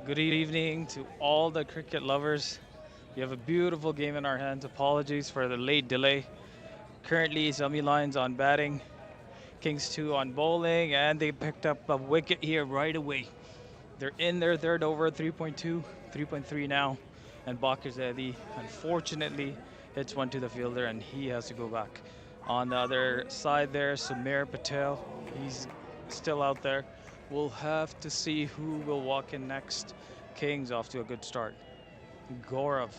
Good evening to all the cricket lovers. We have a beautiful game in our hands. Apologies for the late delay. Currently, Zalmi Lions on batting, Kings 2 on bowling, and they picked up a wicket here right away. They're in their third over, 3.2, 3.3 now. And Bakr Zaidi, unfortunately, hits one to the fielder, and he has to go back. On the other side there, Sumer Patel, he's still out there. We'll have to see who will walk in next. Kings off to a good start. Gaurav,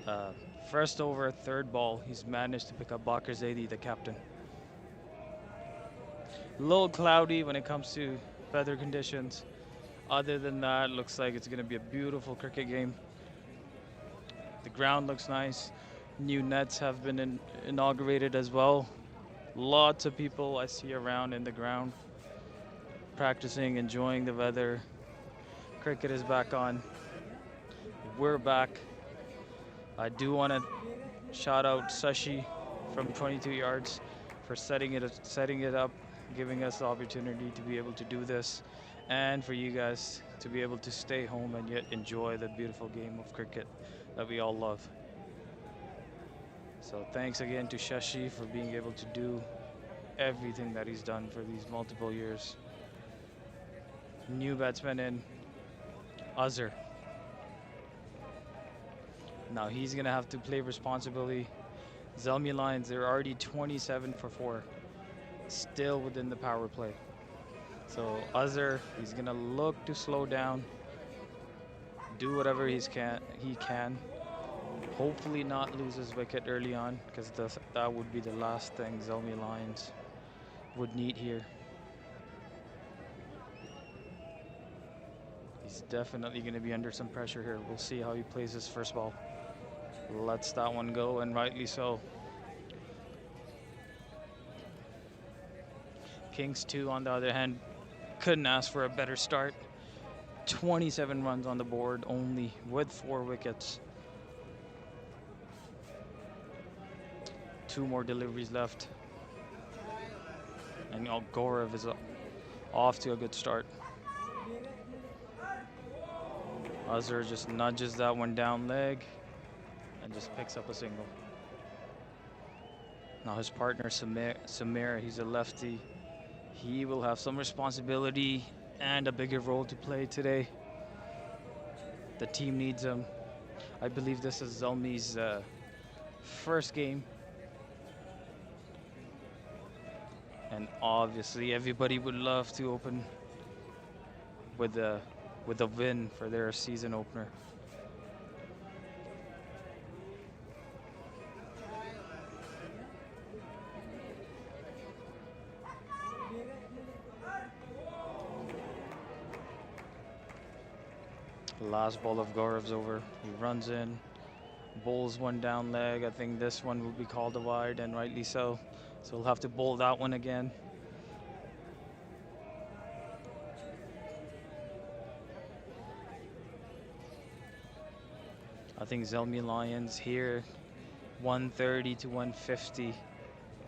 uh, first over, third ball, he's managed to pick up Bakr Zaidi, the captain. A little cloudy when it comes to weather conditions. Other than that, looks like it's going to be a beautiful cricket game. The ground looks nice. New nets have been inaugurated as well. Lots of people I see around in the ground practicing, enjoying the weather. Cricket is back on. We're back. I do want to shout out Sashi from 22 yards for setting it up, giving us the opportunity to be able to do this, and for you guys to be able to stay home and yet enjoy the beautiful game of cricket that we all love. So thanks again to Shashi for being able to do everything that he's done for these multiple years. New batsman in, Azhar. Now he's gonna have to play responsibly. Zalmi Lions, they're already 27 for 4, still within the power play. So Azhar, he's gonna look to slow down, do whatever he can. Hopefully not lose his wicket early on, because that would be the last thing Zalmi Lions would need here. He's definitely going to be under some pressure here. We'll see how he plays his first ball. Lets that one go, and rightly so. Kings 2, on the other hand, couldn't ask for a better start. 27 runs on the board only with 4 wickets. 2 more deliveries left. And Gaurav is off to a good start. Azhar just nudges that one down leg and just picks up a single. Now his partner Samir, he's a lefty. He will have some responsibility and a bigger role to play today. The team needs him. I believe this is Zalmi's first game. And obviously everybody would love to open with a win for their season opener. Last ball of Gaurav's over. He runs in, bowls one down leg. I think this one will be called a wide, and rightly so. So we'll have to bowl that one again. I think Zalmi Lions here, 130 to 150,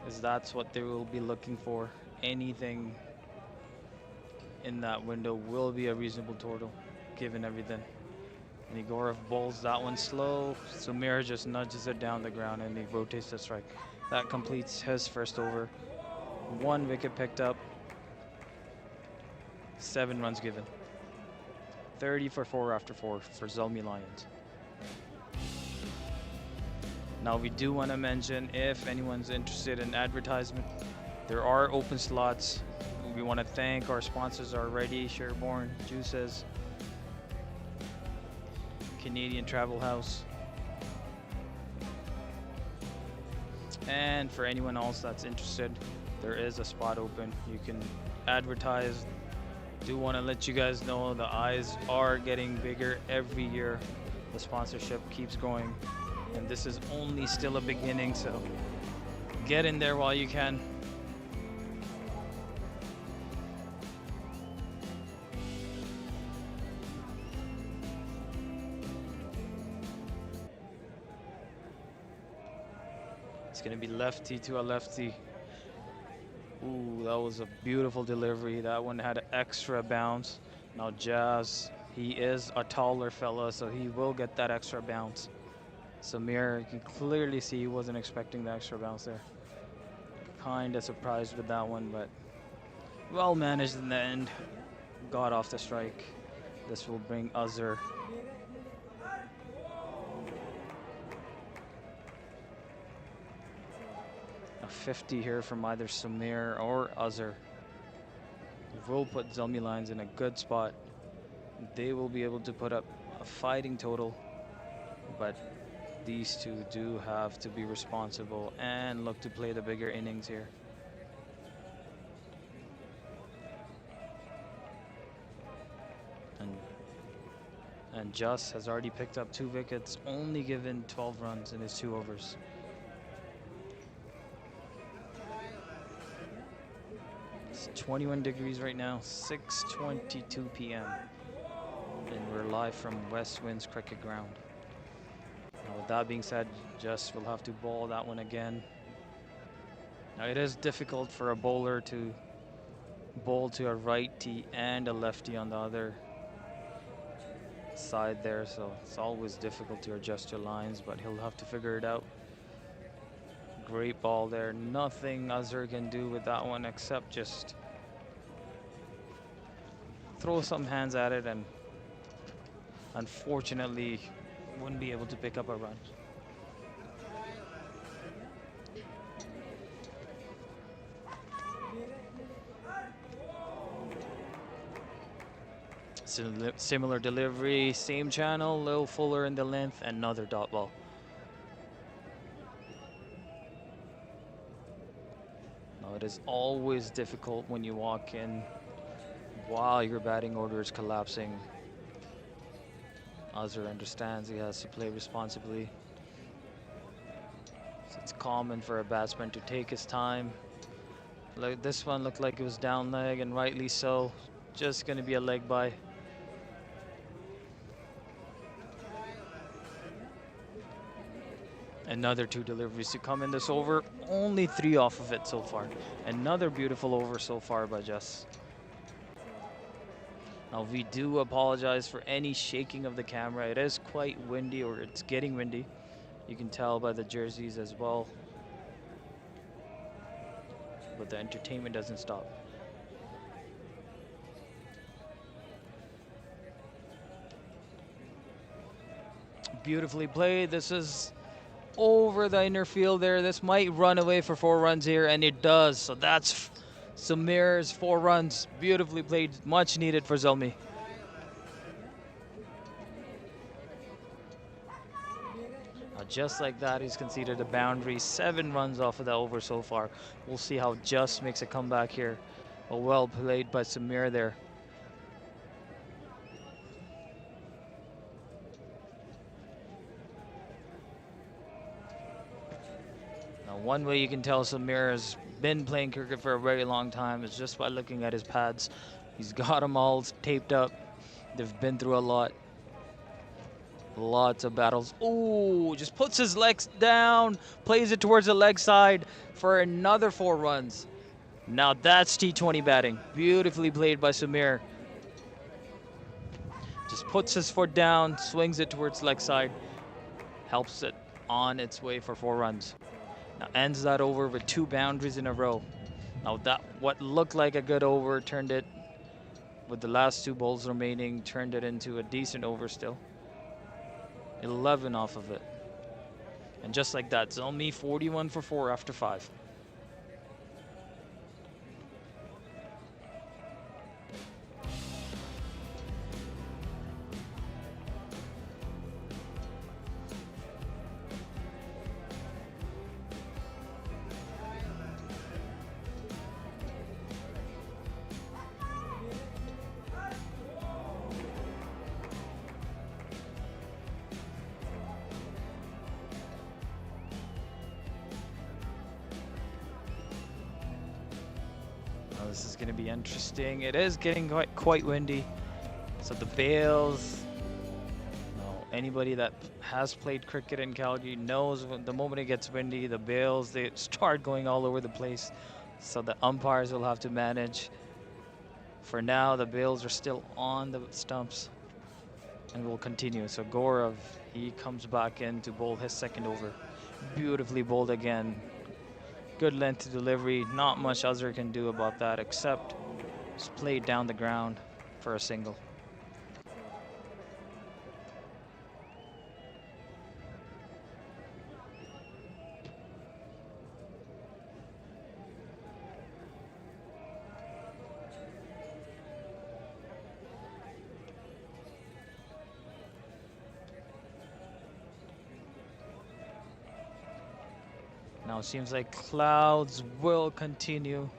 is that's what they will be looking for. Anything in that window will be a reasonable total, given everything. And Igorov bowls that one slow. Sumir just nudges it down the ground and he rotates the strike. That completes his first over. 1 wicket picked up, 7 runs given. 30 for 4 after 4 for Zalmi Lions. Now we do want to mention, if anyone's interested in advertisement, there are open slots. We want to thank our sponsors already: Sherborne Juices, Canadian Travel House, and for anyone else that's interested, there is a spot open. You can advertise. Do want to let you guys know the eyes are getting bigger every year. The sponsorship keeps growing, and this is only still a beginning, so get in there while you can. It's gonna be lefty to a lefty. Ooh, that was a beautiful delivery. That one had an extra bounce. Now Jazz He is a taller fella, so he will get that extra bounce. Samir, you can clearly see he wasn't expecting the extra bounce there. Kind of surprised with that one, but well managed in the end. Got off the strike. This will bring Azhar. A 50 here from either Samir or Azhar. Will put Zalmi Lions in a good spot. They will be able to put up a fighting total, but these two do have to be responsible and look to play the bigger innings here. And Just has already picked up 2 wickets, only given 12 runs in his 2 overs. It's 21 degrees right now, 6:22 p.m. And we're live from West Winds Cricket Ground. Now with that being said, Just will have to bowl that one again. Now it is difficult for a bowler to bowl to a righty and a lefty on the other side there, so it's always difficult to adjust your lines, but he'll have to figure it out. Great ball there. Nothing Azhar can do with that one except just throw some hands at it, and unfortunately wouldn't be able to pick up a run. Similar delivery, same channel, a little fuller in the length, another dot ball. Now it is always difficult when you walk in while your batting order is collapsing. Azhar understands he has to play responsibly. So it's common for a batsman to take his time. Like this one looked like it was down leg, and rightly so. Just going to be a leg bye. Another 2 deliveries to come in this over. Only 3 off of it so far. Another beautiful over so far by Just. Now we do apologize for any shaking of the camera. It is quite windy, or it's getting windy. You can tell by the jerseys as well. But the entertainment doesn't stop. Beautifully played. This is over the inner field there. This might run away for 4 runs here, and it does. So that's Samir's 4 runs. Beautifully played, much needed for Zalmi. Now just like that, he's conceded a boundary. 7 runs off of that over so far. We'll see how Just makes a comeback here. But well played by Samir there. One way you can tell Samir has been playing cricket for a very long time is just by looking at his pads. He's got them all taped up. They've been through a lot. Lots of battles. Ooh, just puts his legs down, plays it towards the leg side for another 4 runs. Now that's T20 batting. Beautifully played by Samir. Just puts his foot down, swings it towards leg side, helps it on its way for 4 runs. Now ends that over with 2 boundaries in a row. Now that what looked like a good over turned it, with the last 2 balls remaining, turned it into a decent over still. 11 off of it. And just like that, Zalmi 41 for 4 after 5. This is going to be interesting. It is getting quite windy. So the bails, anybody that has played cricket in Calgary knows when the moment it gets windy, the bails, they start going all over the place. So the umpires will have to manage. For now, the bails are still on the stumps. and will continue. So Gaurav, he comes back in to bowl his second over. Beautifully bowled again. Good length to delivery. Not much Azhar can do about that except just play it down the ground for a single. Now it seems like clouds will continue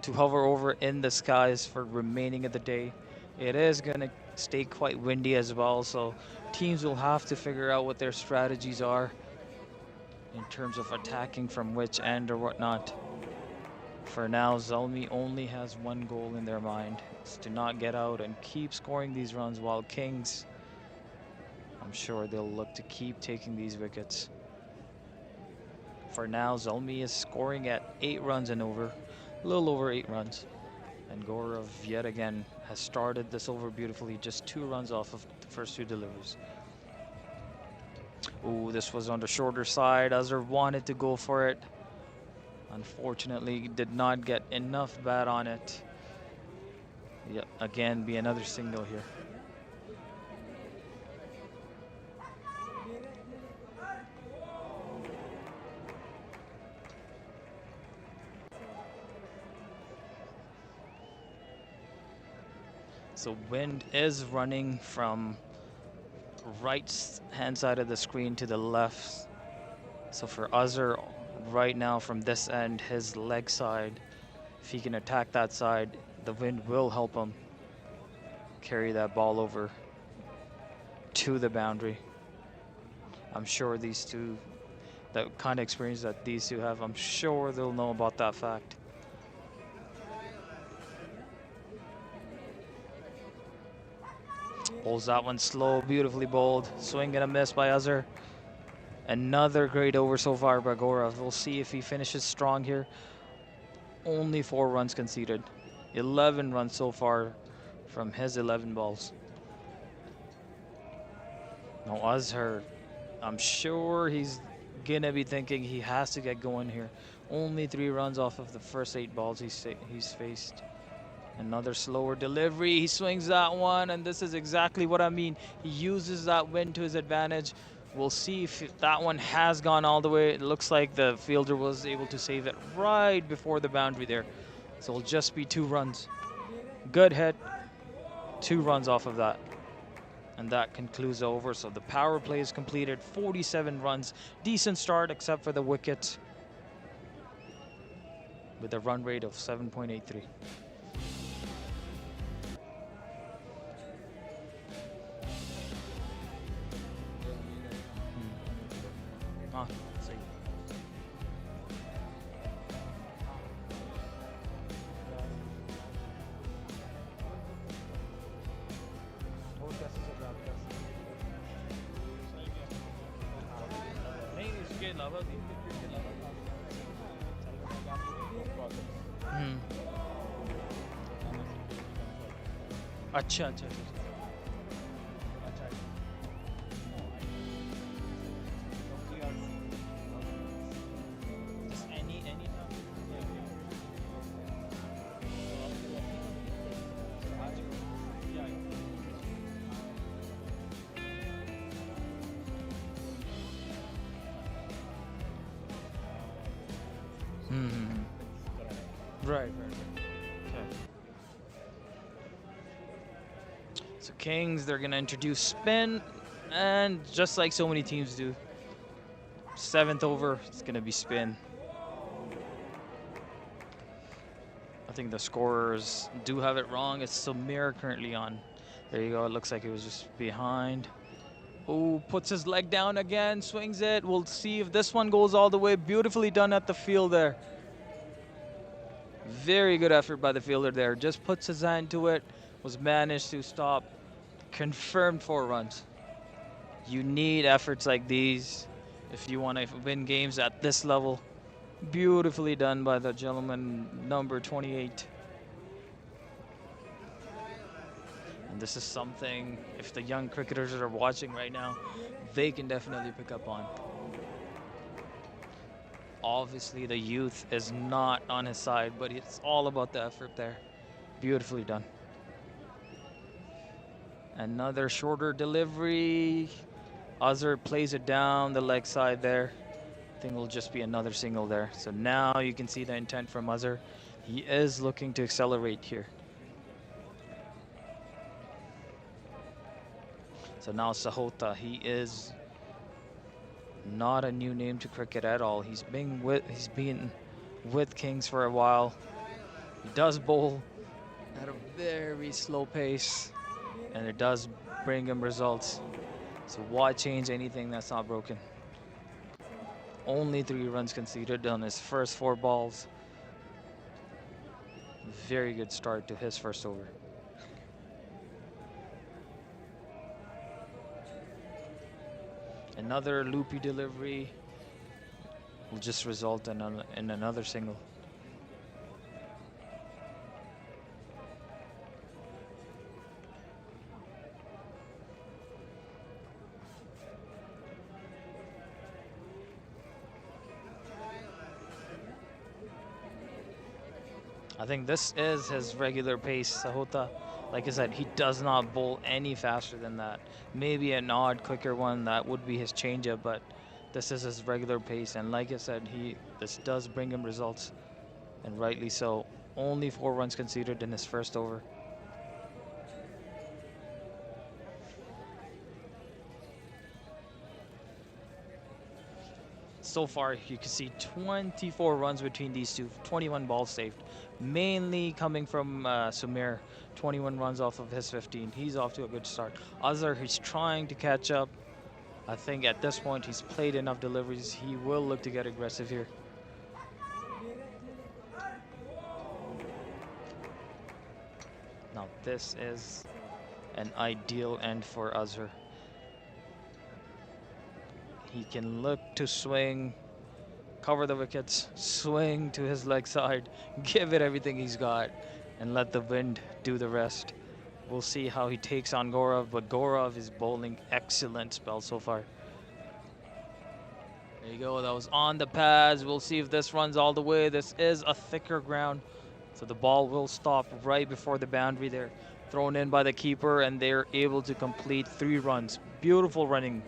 to hover over in the skies for remaining of the day. It is going to stay quite windy as well, so teams will have to figure out what their strategies are in terms of attacking from which end or whatnot. For now, Zalmi only has one goal in their mind. It's to not get out and keep scoring these runs, while Kings, I'm sure they'll look to keep taking these wickets. For now, Zalmi is scoring at 8 runs and over, a little over 8 runs. And Gaurav yet again has started this over beautifully, just 2 runs off of the first 2 deliveries. Ooh, this was on the shorter side. Azhar wanted to go for it. Unfortunately, did not get enough bat on it. Yep, again, be another single here. So wind is running from right hand side of the screen to the left. So for Azhar right now from this end, his leg side, if he can attack that side, the wind will help him carry that ball over to the boundary. I'm sure these two, the kind of experience that these two have, I'm sure they'll know about that fact. Bowls that one slow, beautifully bowled. Swing and a miss by Azhar. Another great over so far by Gaurav. We'll see if he finishes strong here. Only 4 runs conceded. 11 runs so far from his 11 balls. Now Azhar, I'm sure he's gonna be thinking he has to get going here. Only 3 runs off of the first 8 balls he's faced. Another slower delivery. He swings that one, and this is exactly what I mean. He uses that wind to his advantage. We'll see if that one has gone all the way. It looks like the fielder was able to save it right before the boundary there. So it'll just be 2 runs. Good hit. 2 runs off of that. And that concludes the over. So the power play is completed. 47 runs. Decent start except for the wicket, with a run rate of 7.83. अच्छा अच्छा Right. Okay. So Kings, they're gonna introduce spin, and just like so many teams do, 7th over, it's gonna be spin. I think the scorers do have it wrong. It's Samir currently on. There you go. It looks like it was just behind. Oh, puts his leg down again, swings it. We'll see if this one goes all the way. Beautifully done at the field there. Very good effort by the fielder there. Just puts his hand to it. Was managed to stop. Confirmed 4 runs. You need efforts like these if you want to win games at this level. Beautifully done by the gentleman, number 28. And this is something, if the young cricketers are watching right now, they can definitely pick up on. Obviously, the youth is not on his side, but it's all about the effort there. Beautifully done. Another shorter delivery. Azhar plays it down the leg side there. I think it will just be another single there. So now you can see the intent from Azhar. He is looking to accelerate here. So now Sahota, he is not a new name to cricket at all. He's been with Kings for a while. He does bowl at a very slow pace, and it does bring him results. So why change anything that's not broken? Only 3 runs conceded on his first 4 balls. Very good start to his first over. Another loopy delivery will just result in another single. I think this is his regular pace, Sahota. Like I said, he does not bowl any faster than that. Maybe an odd, quicker one, that would be his changeup, but this is his regular pace. And like I said, this does bring him results, and rightly so. Only 4 runs conceded in his first over. So far, you can see 24 runs between these two, 21 balls saved, mainly coming from Sumir. 21 runs off of his 15. He's off to a good start. Azhar, he's trying to catch up. I think at this point, he's played enough deliveries. He will look to get aggressive here. Now, this is an ideal end for Azhar. He can look to swing, cover the wickets, swing to his leg side, give it everything he's got, and let the wind do the rest. We'll see how he takes on Gaurav, but Gaurav is bowling excellent spell so far. There you go, that was on the pads. We'll see if this runs all the way. This is a thicker ground, so the ball will stop right before the boundary there. Thrown in by the keeper, and they're able to complete 3 runs. Beautiful running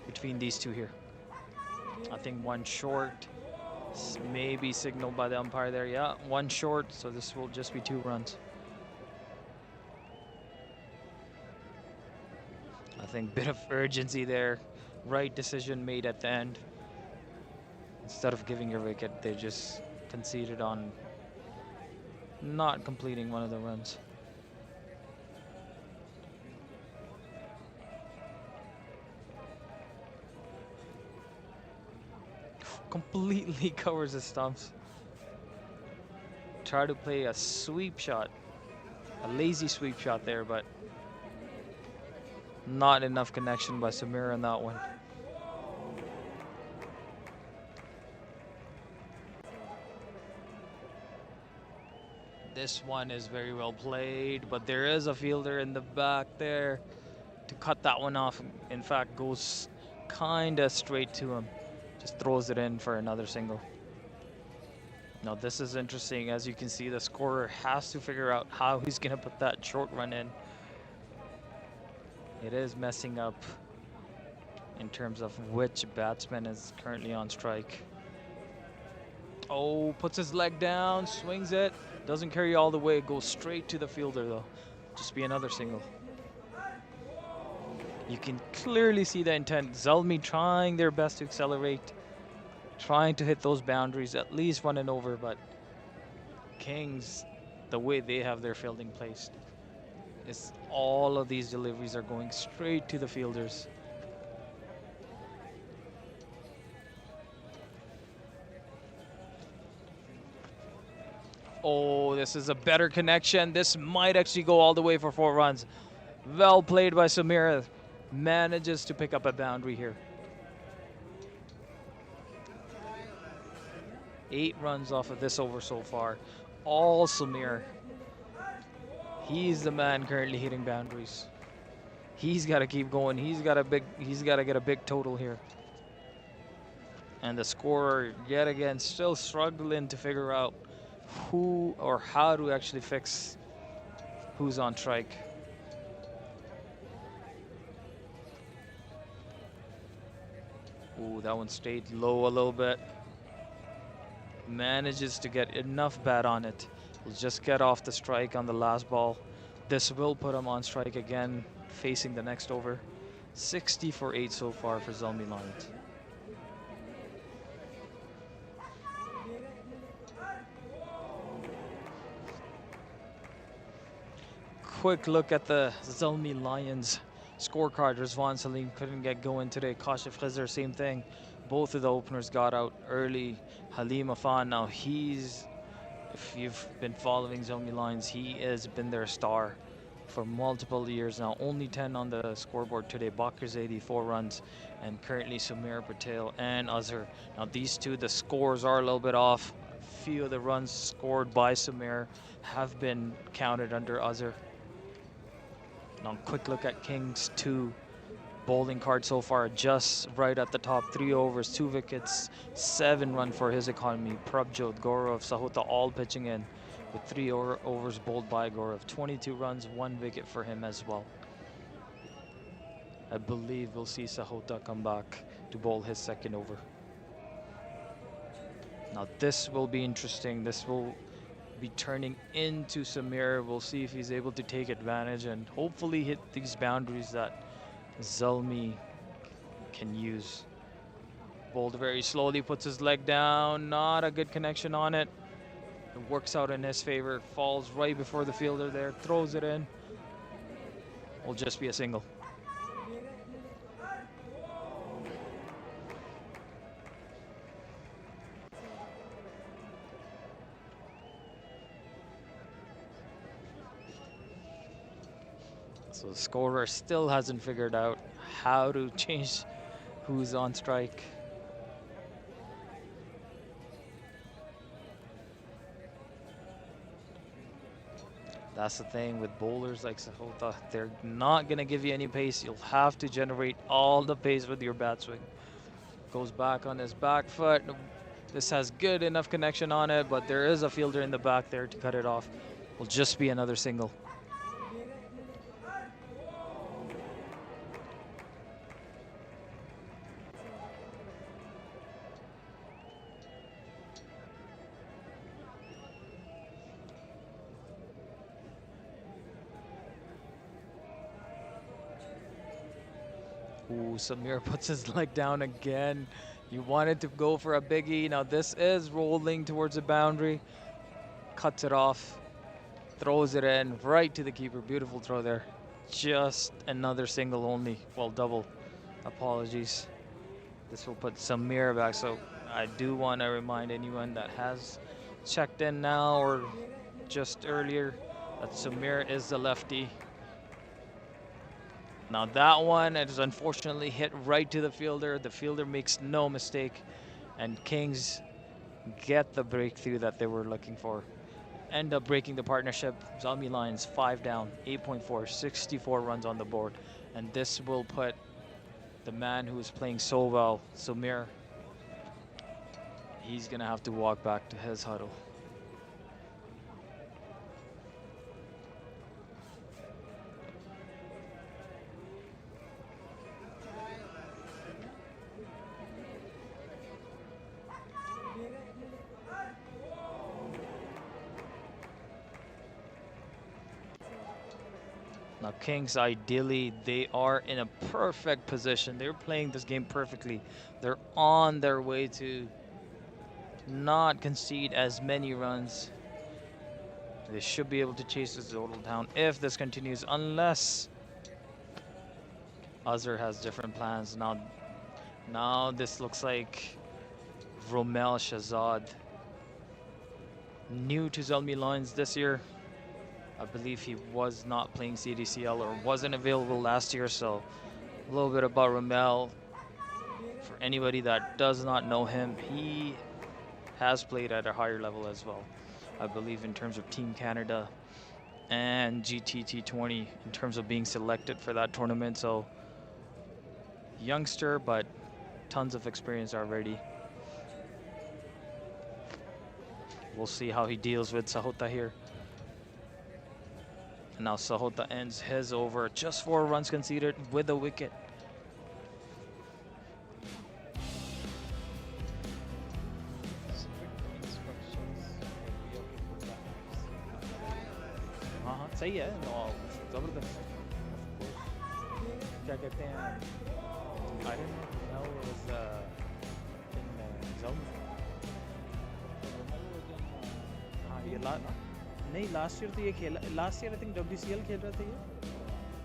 between these two here. I think 1 short, maybe signaled by the umpire there. Yeah, 1 short, so this will just be 2 runs. I think bit of urgency there. Right decision made at the end. Instead of giving your wicket, they just conceded on not completing one of the runs. Completely covers his stumps. Try to play a sweep shot, a lazy sweep shot there, but not enough connection by Samir on that one. This one is very well played, but there is a fielder in the back there to cut that one off. In fact, goes kinda straight to him. Just throws it in for another single. Now this is interesting. As you can see, the scorer has to figure out how he's gonna put that short run in. It is messing up in terms of which batsman is currently on strike. Oh, puts his leg down, swings it. Doesn't carry all the way, goes straight to the fielder though. Just be another single. You can clearly see the intent. Zalmi trying their best to accelerate, trying to hit those boundaries, at least 1 and over, but Kings, the way they have their fielding placed, is all of these deliveries are going straight to the fielders. Oh, this is a better connection. This might actually go all the way for 4 runs. Well played by Samir. Manages to pick up a boundary here. 8 runs off of this over so far. All Samir. He's the man currently hitting boundaries. He's got to keep going. He's got to get a big total here. And the scorer, yet again, still struggling to figure out who or how to actually fix who's on strike. Ooh, that one stayed low a little bit. Manages to get enough bat on it. Will just get off the strike on the last ball. This will put him on strike again, facing the next over. 60 for 8 so far for Zalmi Lions. Quick look at the Zalmi Lions scorecard. Rizwan Salim couldn't get going today. Kashif Khizr, same thing. Both of the openers got out early. Halim Afan, now if you've been following Zalmi Lions, he has been their star for multiple years now. Only 10 on the scoreboard today. Bakr 84 runs, and currently Samir Patel and Azhar. Now these two, the scores are a little bit off. A few of the runs scored by Samir have been counted under Azhar. Now quick look at King's 2 bowling card so far, just right at the top. 3 overs, 2 wickets, 7 run for his economy. Prabjot, Gaurav, Sahota all pitching in with 3 overs bowled by Gaurav. 22 runs, 1 wicket for him as well. I believe we'll see Sahota come back to bowl his second over. Now this will be interesting. This will be turning into Samir. We'll see if he's able to take advantage and hopefully hit these boundaries that Zalmi can use. Bowled very slowly, puts his leg down, not a good connection on it. It works out in his favor, falls right before the fielder there, throws it in. Will just be a single. So the scorer still hasn't figured out how to change who's on strike. That's the thing with bowlers like Sahota. They're not going to give you any pace. You'll have to generate all the pace with your bat swing. Goes back on his back foot. This has good enough connection on it, but there is a fielder in the back there to cut it off. Will just be another single. Ooh, Samir puts his leg down again. He wanted to go for a biggie. Now this is rolling towards the boundary. Cuts it off. Throws it in right to the keeper. Beautiful throw there. Just another single only. Well, double. Apologies. This will put Samir back. So I do want to remind anyone that has checked in now or just earlier that Samir is the lefty. Now that one, it is unfortunately hit right to the fielder. The fielder makes no mistake, and Kings get the breakthrough that they were looking for. End up breaking the partnership. Zalmi Lions 5 down, 8.4, 64 runs on the board. And this will put the man who is playing so well, Samir, he's gonna have to walk back to his huddle. Now Kings, ideally, they are in a perfect position. They're playing this game perfectly. They're on their way to not concede as many runs. They should be able to chase this total down if this continues, unless Azhar has different plans. Now this looks like Romel Shahzad, new to Zalmi Lions this year. I believe he was not playing C&Dcl or wasn't available last year, so a little bit about Romel. For anybody that does not know him, he has played at a higher level as well. I believe in terms of Team Canada and T20 in terms of being selected for that tournament. So youngster, but tons of experience already. We'll see how he deals with Sahota here. And now Sahota ends his over. Just 4 runs conceded with a wicket. हाँ सही है ज़बरदस्त क्या कहते हैं I don't know it was in Zalmi हाँ ये नहीं last year तो ये खेला last year I think WCL खेल रहा था ये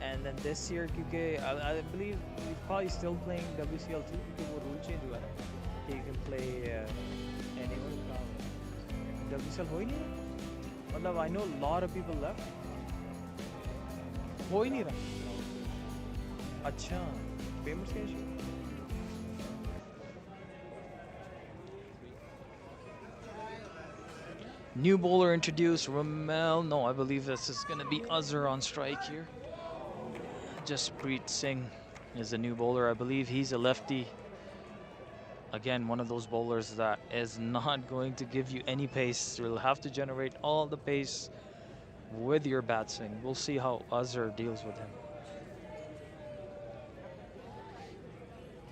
and then this year क्योंकि I believe he's probably still playing WCL too क्योंकि वो rule change हुआ है he can play anywhere WCL हो ही नहीं मतलब I know a lot of people left हो ही नहीं रहा अच्छा पेमेंट्स का issue New bowler introduced, Ramel. No, I believe this is going to be Azhar on strike here. Jaspreet Singh is the new bowler. I believe he's a lefty. Again, one of those bowlers that is not going to give you any pace. You'll have to generate all the pace with your bat swing. We'll see how Azhar deals with him.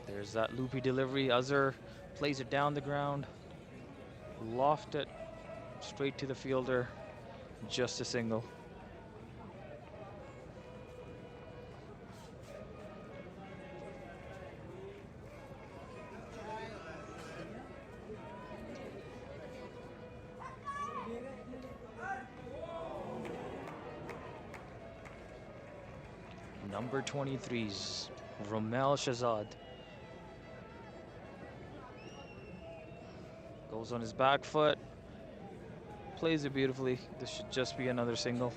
There's that loopy delivery. Azhar plays it down the ground, loft it straight to the fielder, just a single. Number 23's Ramel Shahzad. Goes on his back foot, plays it beautifully. This should just be another single.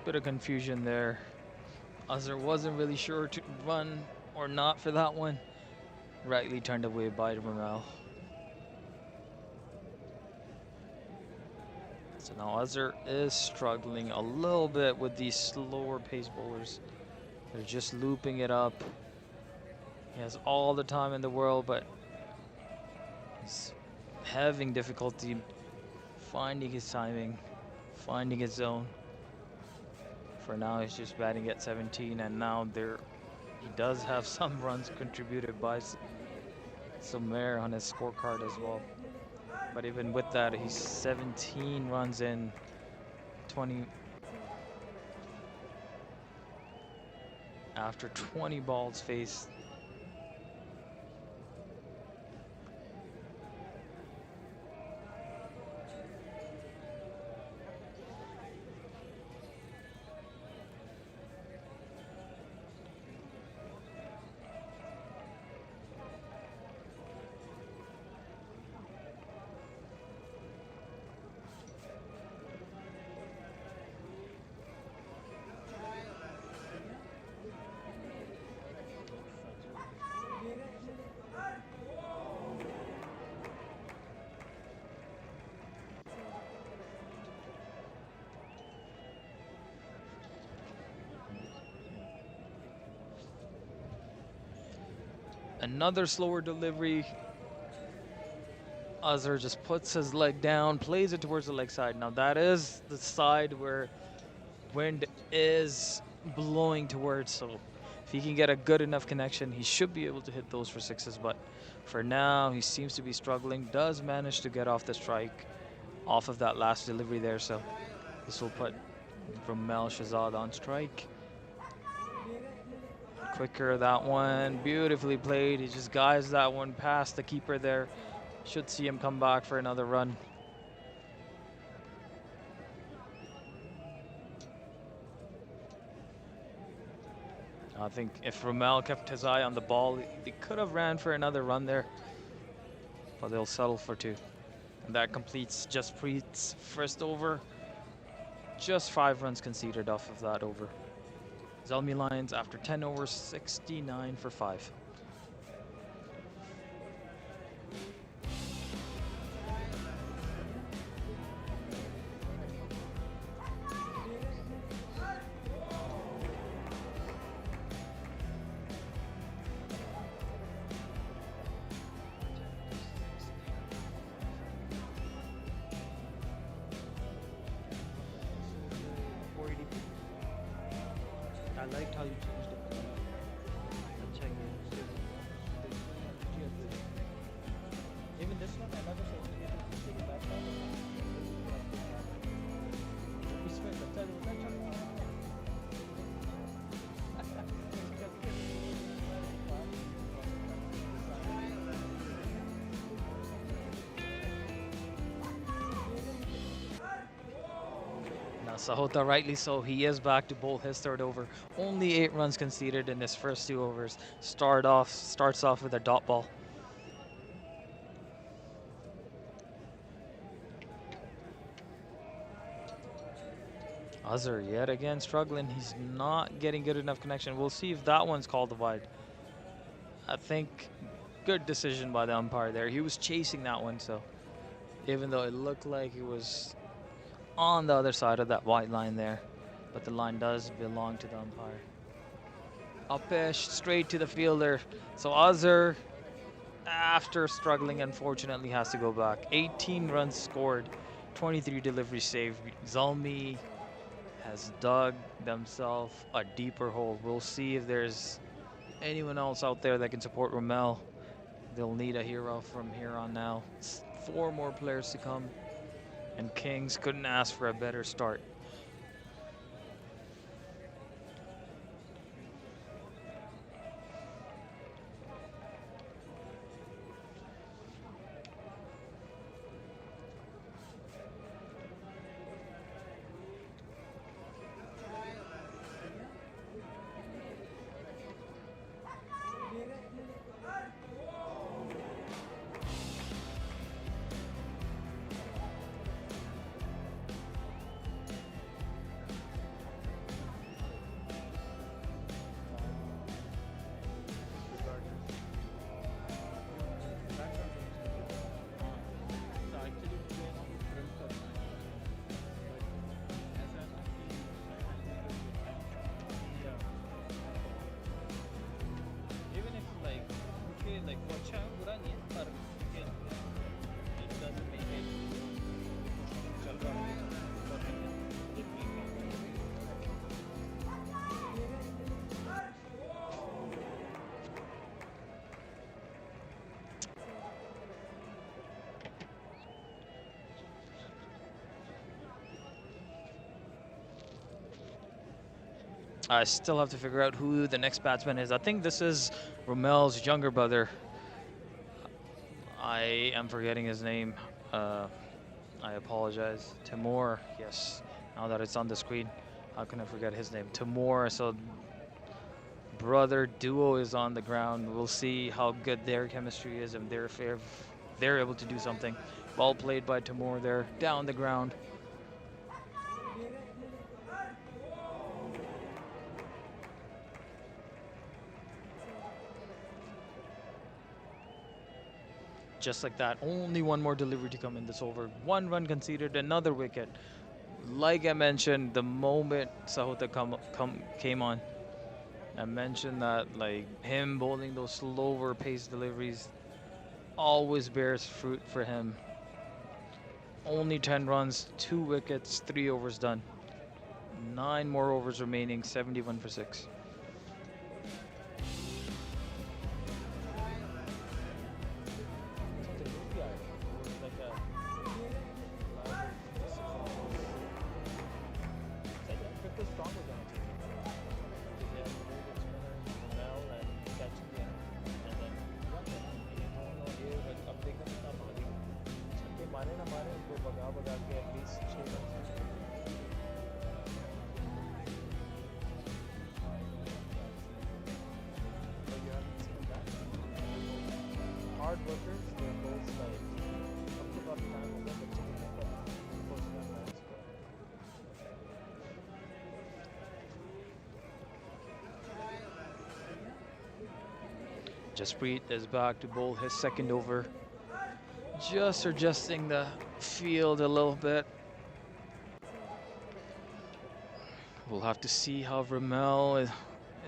Bit of confusion there. Azhar wasn't really sure to run or not for that one. Rightly turned away by Ramel. So now Azhar is struggling a little bit with these slower pace bowlers. They're just looping it up. He has all the time in the world, but he's having difficulty finding his timing, finding his zone. For now, he's just batting at 17, and now he does have some runs contributed by Sumer on his scorecard as well. But even with that, he's 17 runs in 20 after 20 balls faced. Another slower delivery. Azhar just puts his leg down, plays it towards the leg side. Now that is the side where wind is blowing towards, so if he can get a good enough connection, he should be able to hit those for sixes. But for now, he seems to be struggling. Does manage to get off the strike off of that last delivery there, so this will put Ramel Shahzad on strike. Quicker, that one, beautifully played. He just guides that one past the keeper there. Should see him come back for another run. I think if Rommel kept his eye on the ball, they could have ran for another run there, but they'll settle for 2. And that completes Jaspreet's first over. Just 5 runs conceded off of that over. Zalmi Lions, after 10 overs, 69 for 5. I liked how you changed the color. अच्छा ये even this one I never saw it take it back इसमें बच्चा रोना चाहता Sahota, rightly so, he is back to bowl his third over. Only 8 runs conceded in his first 2 overs. Starts off with a dot ball. Azhar yet again struggling. He's not getting good enough connection. We'll see if that one's called wide. I think good decision by the umpire there. He was chasing that one, so even though it looked like it was on the other side of that white line there, but the line does belong to the umpire. Upish straight to the fielder. So Azhar, after struggling, unfortunately has to go back. 18 runs scored, 23 deliveries saved. Zalmi has dug themselves a deeper hole. We'll see if there's anyone else out there that can support Rommel. They'll need a hero from here on now. It's 4 more players to come, and Kings couldn't ask for a better start. I still have to figure out who the next batsman is. I think this is Rommel's younger brother. I am forgetting his name. I apologize. Timur, yes. Now that it's on the screen, how can I forget his name? Timur. So brother duo is on the ground. We'll see how good their chemistry is and they're able to do something. Ball played by Timur there, down the ground. Just like that, only 1 more delivery to come in this over. 1 run conceded, another wicket. Like I mentioned, the moment Sahota came on, I mentioned that like him bowling those slower pace deliveries always bears fruit for him. Only 10 runs, 2 wickets, 3 overs done. 9 more overs remaining, 71 for 6. Jasprit is back to bowl his second over. Just adjusting the field a little bit. We'll have to see how Ramel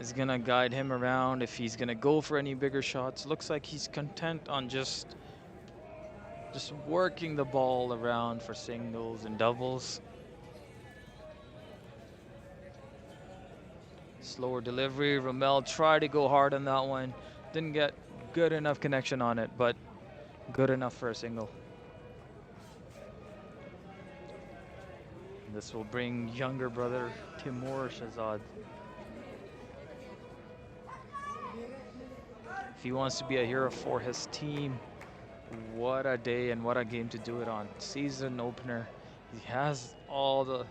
is gonna guide him around, if he's gonna go for any bigger shots. Looks like he's content on just working the ball around for singles and doubles. Slower delivery. Ramel tried to go hard on that one. Didn't get good enough connection on it, but good enough for a single. This will bring younger brother Timur Shahzad. If he wants to be a hero for his team, what a day and what a game to do it on. Season opener. He has all the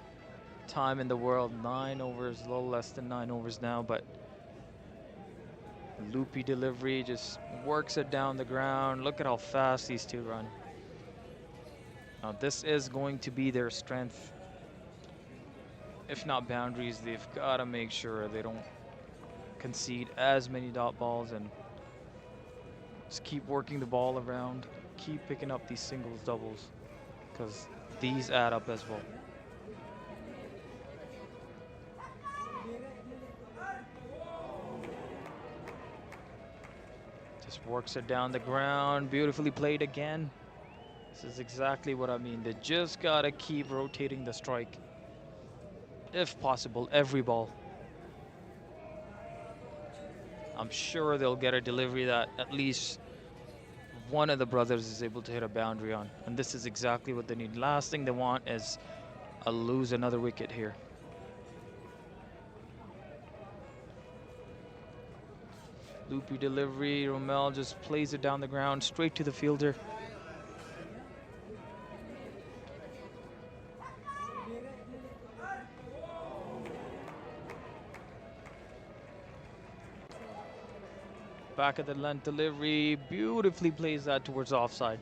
time in the world. 9 overs, a little less than 9 overs now, but loopy delivery, just works it down the ground. Look at how fast these two run. Now this is going to be their strength. If not boundaries, they've got to make sure they don't concede as many dot balls and just keep working the ball around. Keep picking up these singles, doubles, because these add up as well. Just works it down the ground. Beautifully played again. This is exactly what I mean. They just gotta keep rotating the strike. If possible, every ball. I'm sure they'll get a delivery that at least one of the brothers is able to hit a boundary on. And this is exactly what they need. Last thing they want is lose another wicket here. Loopy delivery. Ramel just plays it down the ground, straight to the fielder. Back of the length delivery, beautifully plays that towards offside.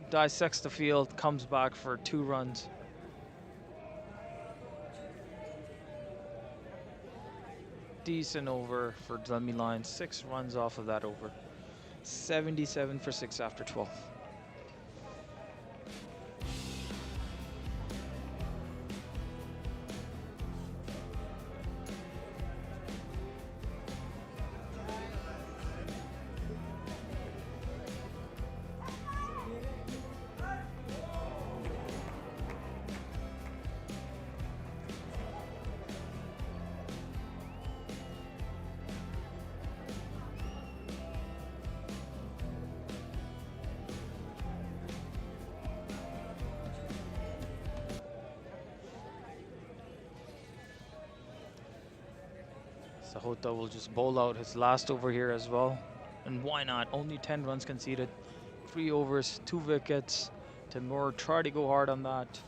Dissects the field, comes back for 2 runs. Decent over for Zalmi Lions, 6 runs off of that over. 77 for 6 after 12. Sahota will just bowl out his last over here as well. And why not? Only 10 runs conceded. 3 overs, 2 wickets. Timur tried to go hard on that.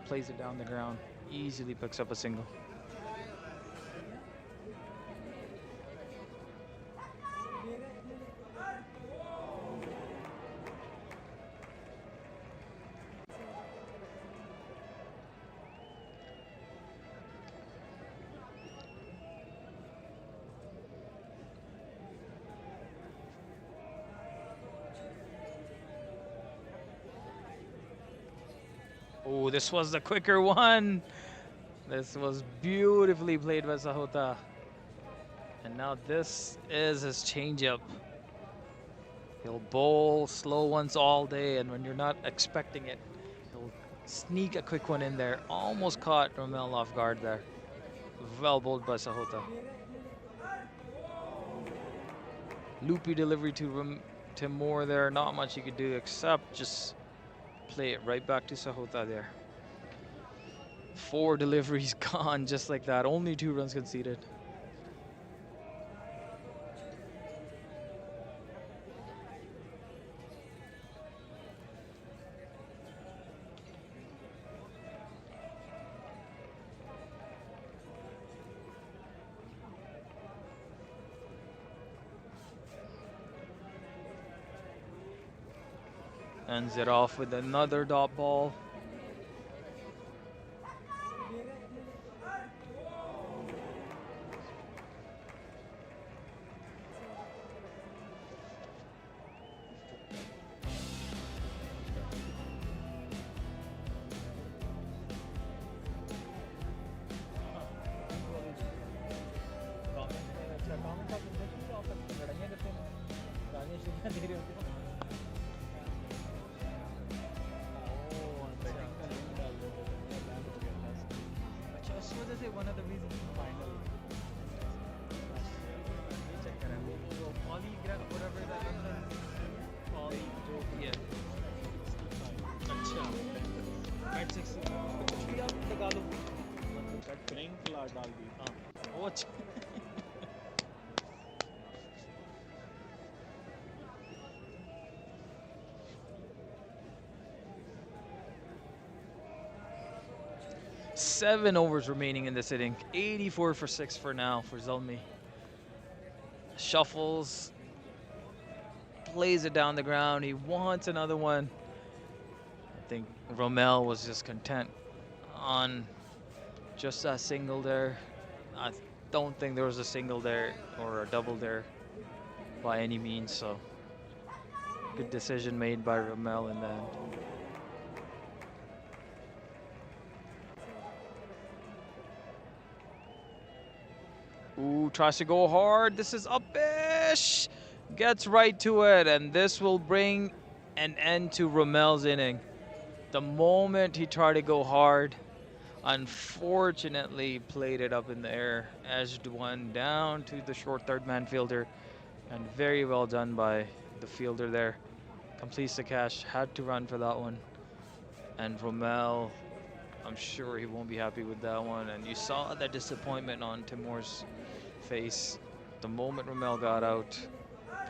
Plays it down the ground. Easily picks up a single. Oh, this was the quicker one. This was beautifully played by Sahota. And now this is his changeup. He'll bowl slow ones all day, and when you're not expecting it, he'll sneak a quick one in there. Almost caught Ramel off guard there. Well bowled by Sahota. Loopy delivery to Timur there. Not much he could do except just play it right back to Sahota there. 4 deliveries gone just like that. Only 2 runs conceded. Ends it off with another dot ball. At 6 कुछ भी आप लगा लो cut drink ला डाल दी हाँ वो अच्छा 7 overs remaining in this inning. 84 for 6 for now for Zalmi. Shuffles, plays it down the ground. He wants another one. I think Romel was just content on just that single there. I don't think there was a single there or a double there by any means. So good decision made by Romel in the end. Ooh, tries to go hard. This is up-ish. Gets right to it, and this will bring an end to Romel's inning. The moment he tried to go hard, unfortunately played it up in the air. Edged one down to the short third man fielder, and very well done by the fielder there. Completes the catch, had to run for that one. And Romel, I'm sure he won't be happy with that one. And you saw the disappointment on Timur's face the moment Romel got out,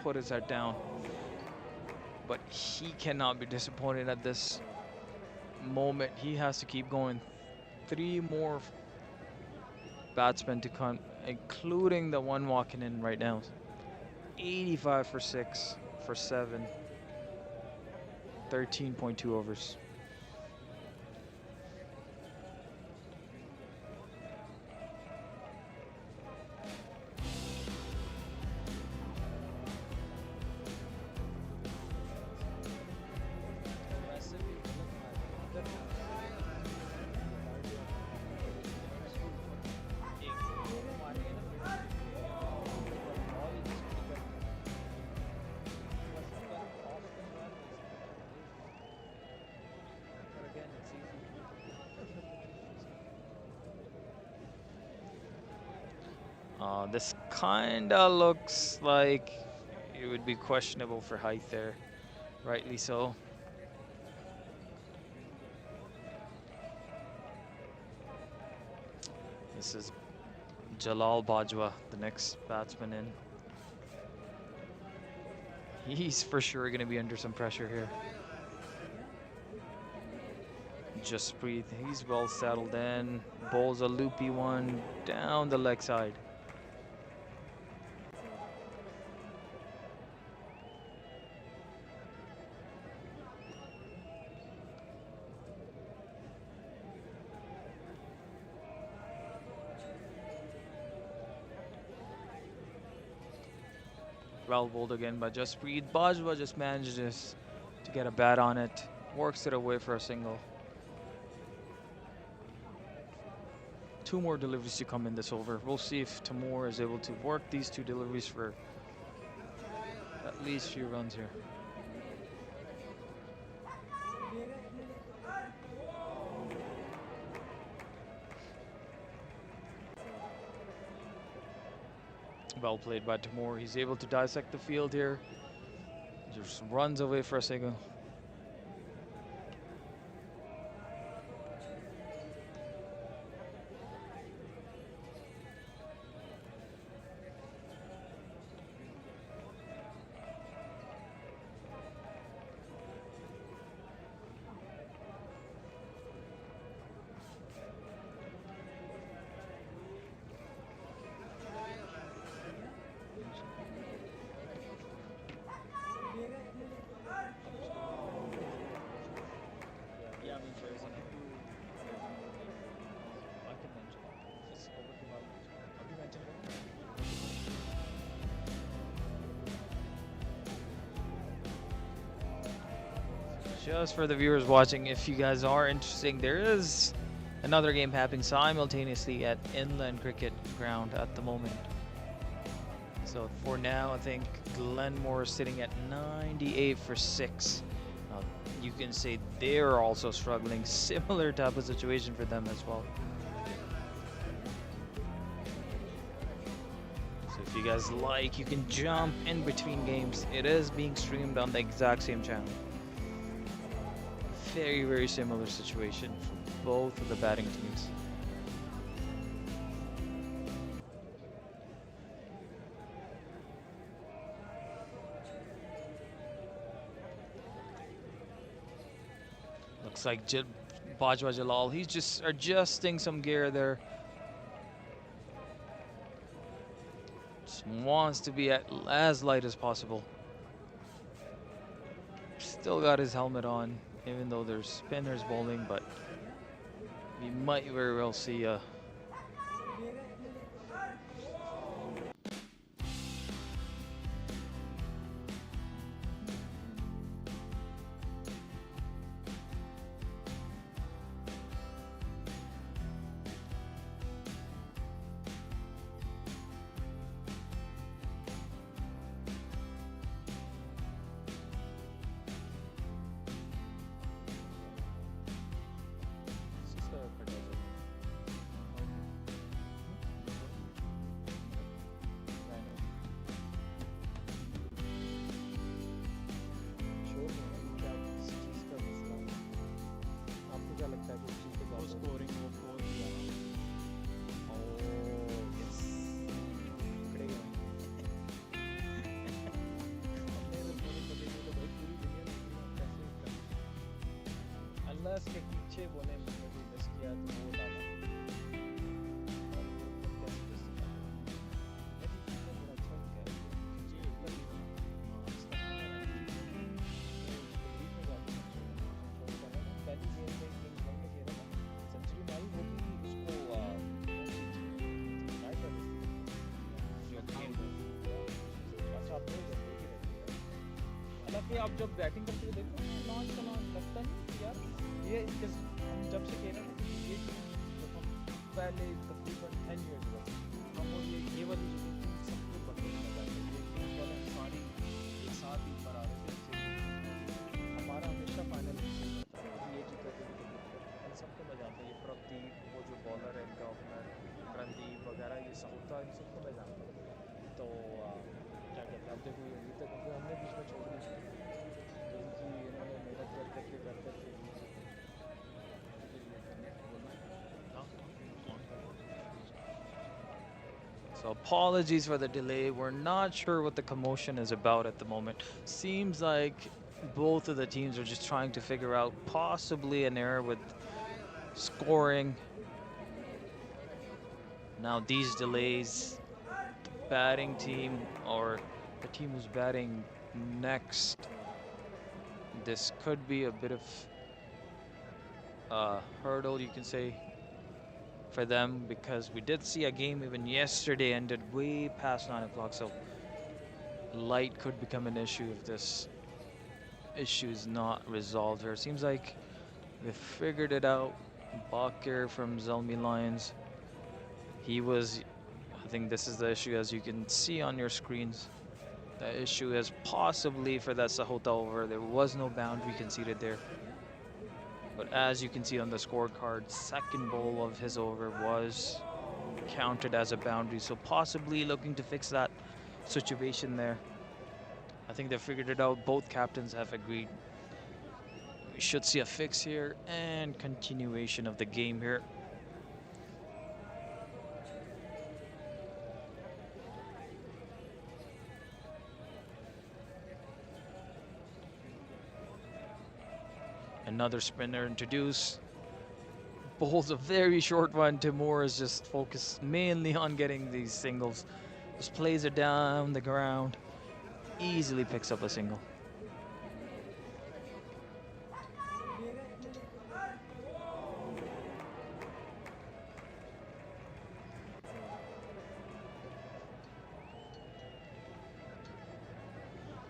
put his head down. But he cannot be disappointed at this moment. He has to keep going. 3 more batsmen to come, including the one walking in right now. 85 for 6 for 7. 13.2 overs. This kinda looks like it would be questionable for height there, rightly so. This is Jalal Bajwa, the next batsman in. He's for sure going to be under some pressure here. Just breathe. He's well settled in. Bowls a loopy one down the leg side. Well bowled again by Jaspreet. Bajwa just manages to get a bat on it. Works it away for a single. 2 more deliveries to come in this over. We'll see if Timur is able to work these 2 deliveries for at least a few runs here. Well played by Timur. He's able to dissect the field here. Just runs away for a single. Just for the viewers watching, if you guys are interested, there is another game happening simultaneously at Inland Cricket Ground at the moment. So for now, I think Glenmore is sitting at 98 for 6. You can say they're also struggling. Similar type of situation for them as well. So if you guys like, you can jump in between games. It is being streamed on the exact same channel. very, very similar situation for both of the batting teams. Looks like Bajwa Jalal, he's just adjusting some gear there. Just wants to be as light as possible. Still got his helmet on, even though there's spinners bowling, but we might very well see a अल्लाह के पीछे बोले मैंने भी miss किया तो वो डाला आप जब बैटिंग करते हुए देखो लॉन्च का लॉन्च लगता नहीं कि यार ये हम जब से खेल रहे हैं ये जब हम पहले तकरीबन 10 years ago हम वो ये वाली जो सब कुछ बदलने लगा ये पहले सारी एक साथ ही ऊपर आ रहे थे हमारा हमेशा फाइनल ये जीता थे इन सबको मैं जानता हूँ ये प्रदीप वो जो बॉलर है इनका ओपनर रणदीप वगैरह ये साउथा इन सबको मैं जानता हूँ तो क्या कहते हैं अब देखो ये तक हमने बीच में छोड़ दी इन्होंने मेहनत करते So apologies for the delay. We're not sure what the commotion is about at the moment. Seems like both of the teams are just trying to figure out possibly an error with scoring. Now these delays, the batting team or the team who's batting next, this could be a bit of a hurdle, you can say, for them, because we did see a game even yesterday ended way past 9 o'clock, so light could become an issue if this issue is not resolved here. It seems like they figured it out. Bakir from Zalmi Lions, I think this is the issue, as you can see on your screens. The issue is possibly for that Sahota over. There was no boundary conceded there. But as you can see on the scorecard, second bowl of his over was counted as a boundary. So possibly looking to fix that situation there. I think they figured it out. Both captains have agreed. We should see a fix here and continuation of the game here. Another spinner introduced. Bowls a very short one. Timur is just focused mainly on getting these singles. Just plays it down the ground. Easily picks up a single.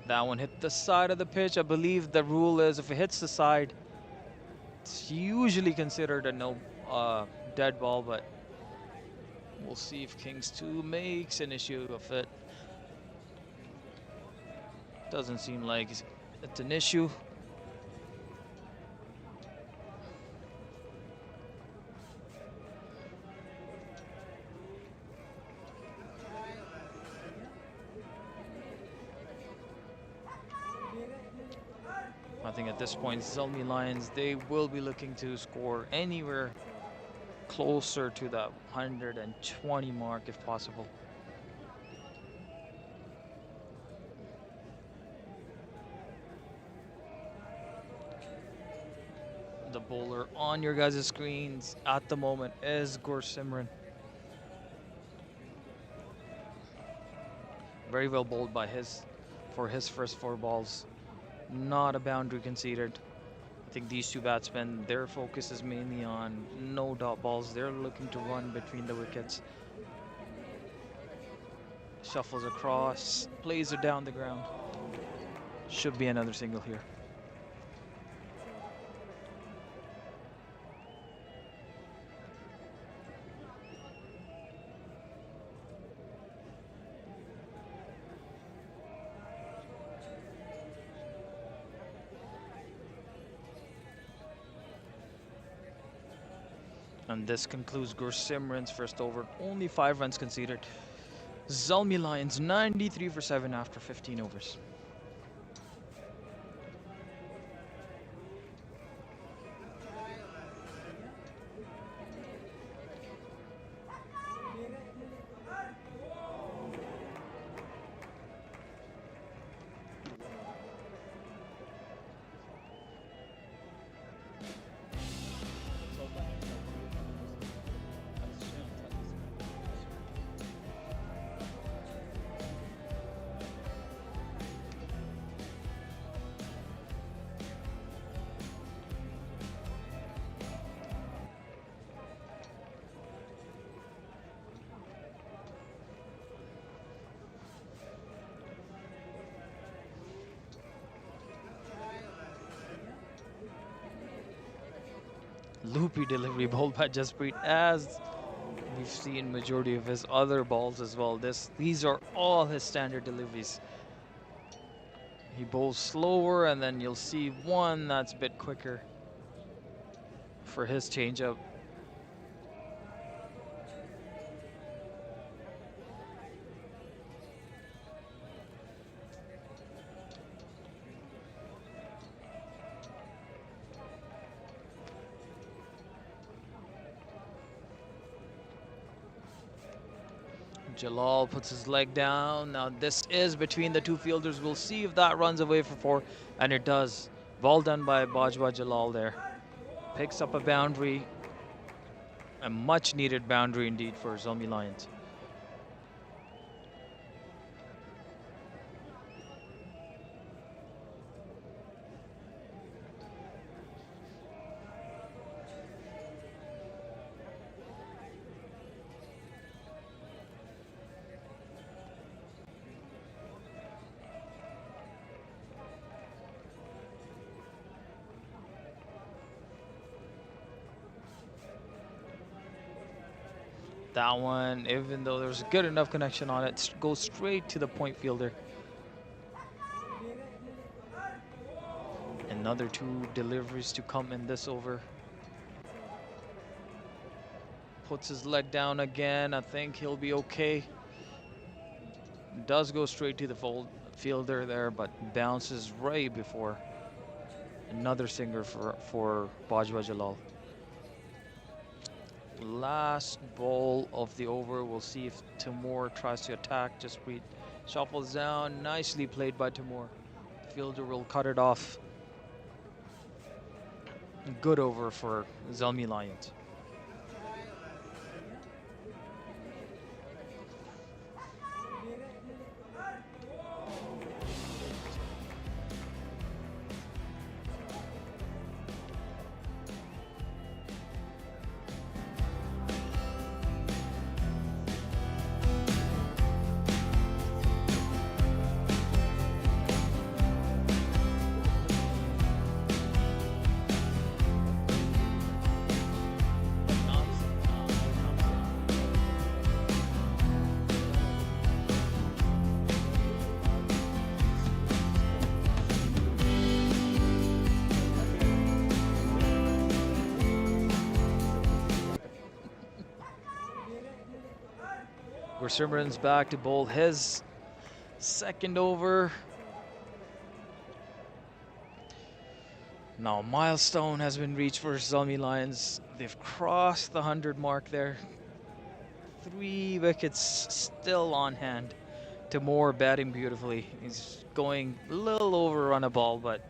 That one hit the side of the pitch. I believe the rule is if it hits the side, it's usually considered a no dead ball, but we'll see if Kings 2 makes an issue of it. Doesn't seem like it's an issue. I think at this point, Zalmi Lions, they will be looking to score anywhere closer to the 120 mark if possible. The bowler on your guys' screens at the moment is Gursimran. Very well bowled by for his first 4 balls. Not a boundary conceded. I think these two batsmen, their focus is mainly on no dot balls. They're looking to run between the wickets. Shuffles across, plays it down the ground. Should be another single here. And this concludes Gursimran's first over. Only 5 runs conceded. Zalmi Lions 93 for 7 after 15 overs. Loopy delivery bowled by Jasprit, as we've seen majority of his other balls as well. These are all his standard deliveries. He bowls slower, and then you'll see one that's a bit quicker for his changeup. Jalal puts his leg down. Now this is between the two fielders. We'll see if that runs away for 4, and it does. Ball done by Bajwa Jalal there. Picks up a boundary. A much needed boundary indeed for Zalmi Lions. That one, even though there's a good enough connection on it, goes straight to the point fielder. Another 2 deliveries to come in this over. Puts his leg down again. I think he'll be okay. Does go straight to the fielder there, but bounces right before another singer for Bajwa Jalal. Last ball of the over. We'll see if Timur tries to attack. Jasprit shuffles down. Nicely played by Timur. Fielder will cut it off. Good over for Zalmi Lions. Gursimran's back to bowl his second over. Now, milestone has been reached for Zalmi Lions. They've crossed the 100 mark there. 3 wickets still on hand. Timur batting beautifully. He's going a little over on a ball, but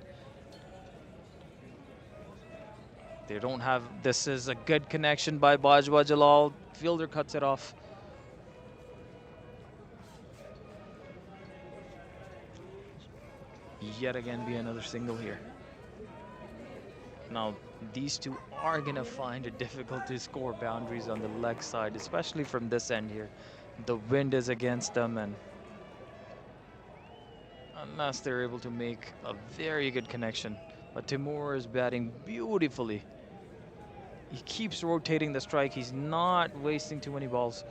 they don't have. This is a good connection by Bajwa Jalal. Fielder cuts it off. Yet again, be another single here. Now, these two are going to find it difficult to score boundaries on the leg side, especially from this end here. The wind is against them, and unless they're able to make a very good connection. But Timur is batting beautifully. He keeps rotating the strike. He's not wasting too many balls.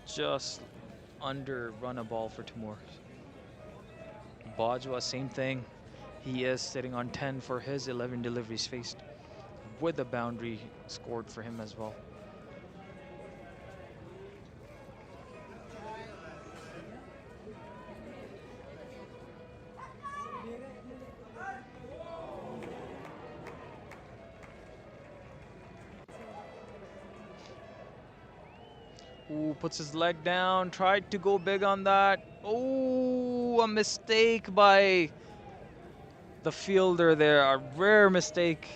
Just under run a ball for Timur. Bajwa, same thing. He is sitting on 10 for his 11 deliveries faced, with a boundary scored for him as well. Ooh, puts his leg down, tried to go big on that. Oh, a mistake by the fielder there, a rare mistake.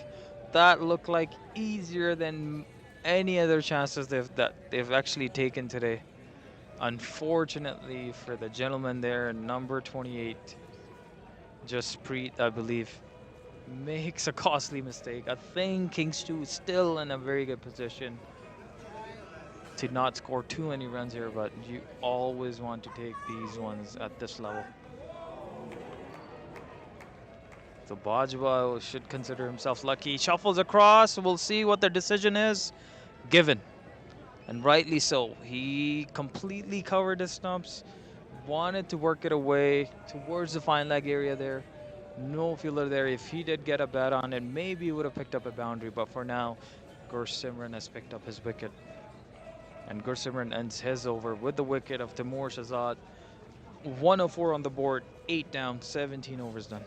That looked like easier than any other chances they've actually taken today. Unfortunately for the gentleman there, number 28, Jaspreet, I believe, makes a costly mistake. I think Kings 2 is still in a very good position to not score too many runs here, but you always want to take these ones at this level. So Bajwa should consider himself lucky. Shuffles across. We'll see what the decision is. Given. And rightly so. He completely covered his stumps. Wanted to work it away towards the fine leg area there. No fielder there. If he did get a bat on it, maybe he would have picked up a boundary. But for now, Gursimran has picked up his wicket. And Gursimran ends his over with the wicket of Timur Shahzad. 104 on the board, 8 down, 17 overs done.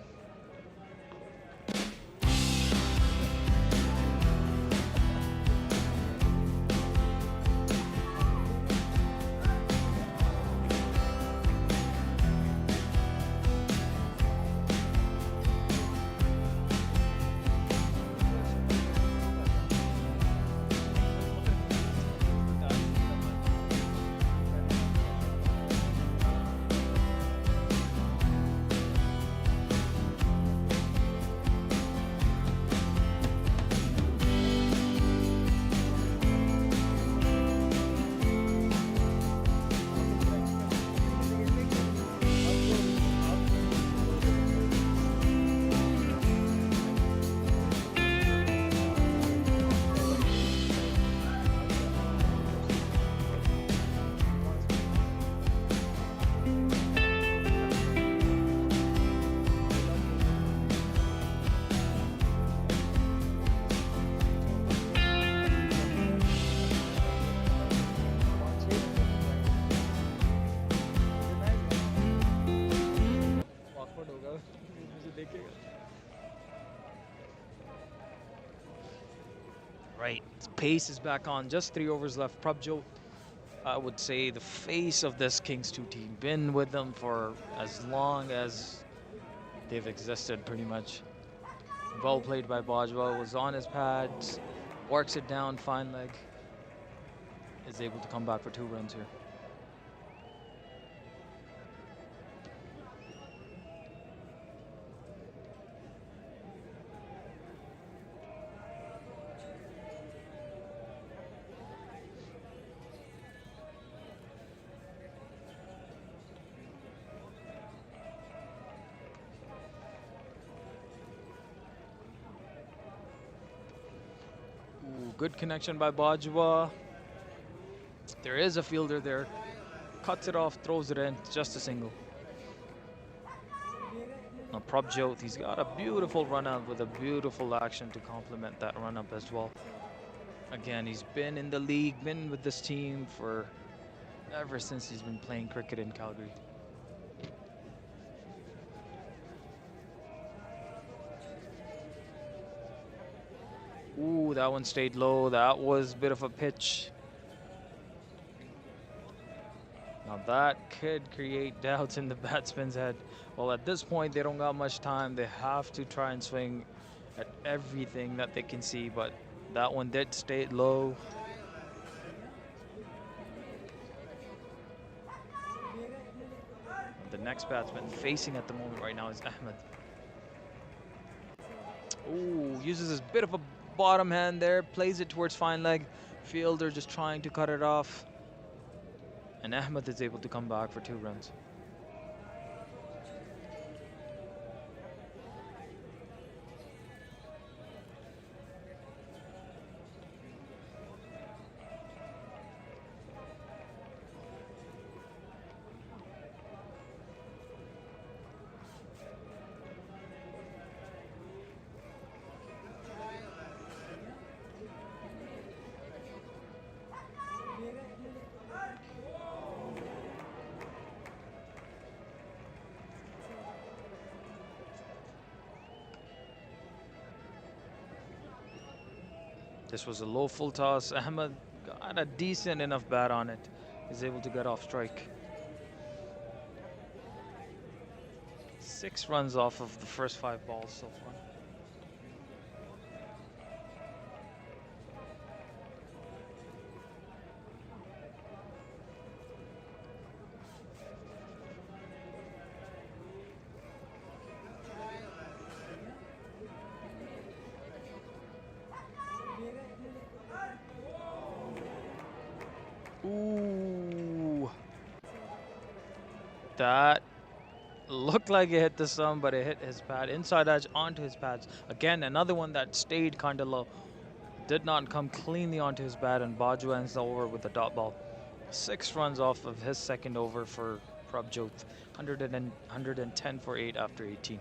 Right, pace is back on, just 3 overs left. Prabjot, I would say the face of this Kings 2 team. Been with them for as long as they've existed, pretty much. Well played by Bajwa, was on his pads, works it down, fine leg. Is able to come back for 2 runs here. Good connection by Bajwa. There is a fielder there. Cuts it off, throws it in. Just a single. Now Prabjot, he's got a beautiful run up with a beautiful action to complement that run up as well. Again, he's been in the league, been with this team for ever since he's been playing cricket in Calgary. Ooh, that one stayed low. That was a bit of a pitch. Now that could create doubts in the batsman's head. Well, at this point, they don't got much time. They have to try and swing at everything that they can see, but that one did stay low. The next batsman facing at the moment right now is Ahmed. Ooh, uses his bit of a bottom hand there, plays it towards fine leg. Fielder just trying to cut it off. And Ahmed is able to come back for 2 runs. This was a low full toss. Ahmed got a decent enough bat on it. He's able to get off strike. 6 runs off of the first 5 balls so far. Ooh. That looked like it hit the sun, but it hit his pad. Inside edge onto his pads. Again, another one that stayed kind of low. Did not come cleanly onto his bat, and Baju ends the over with a dot ball. 6 runs off of his second over for Prabjot. 110 for 8 after 18.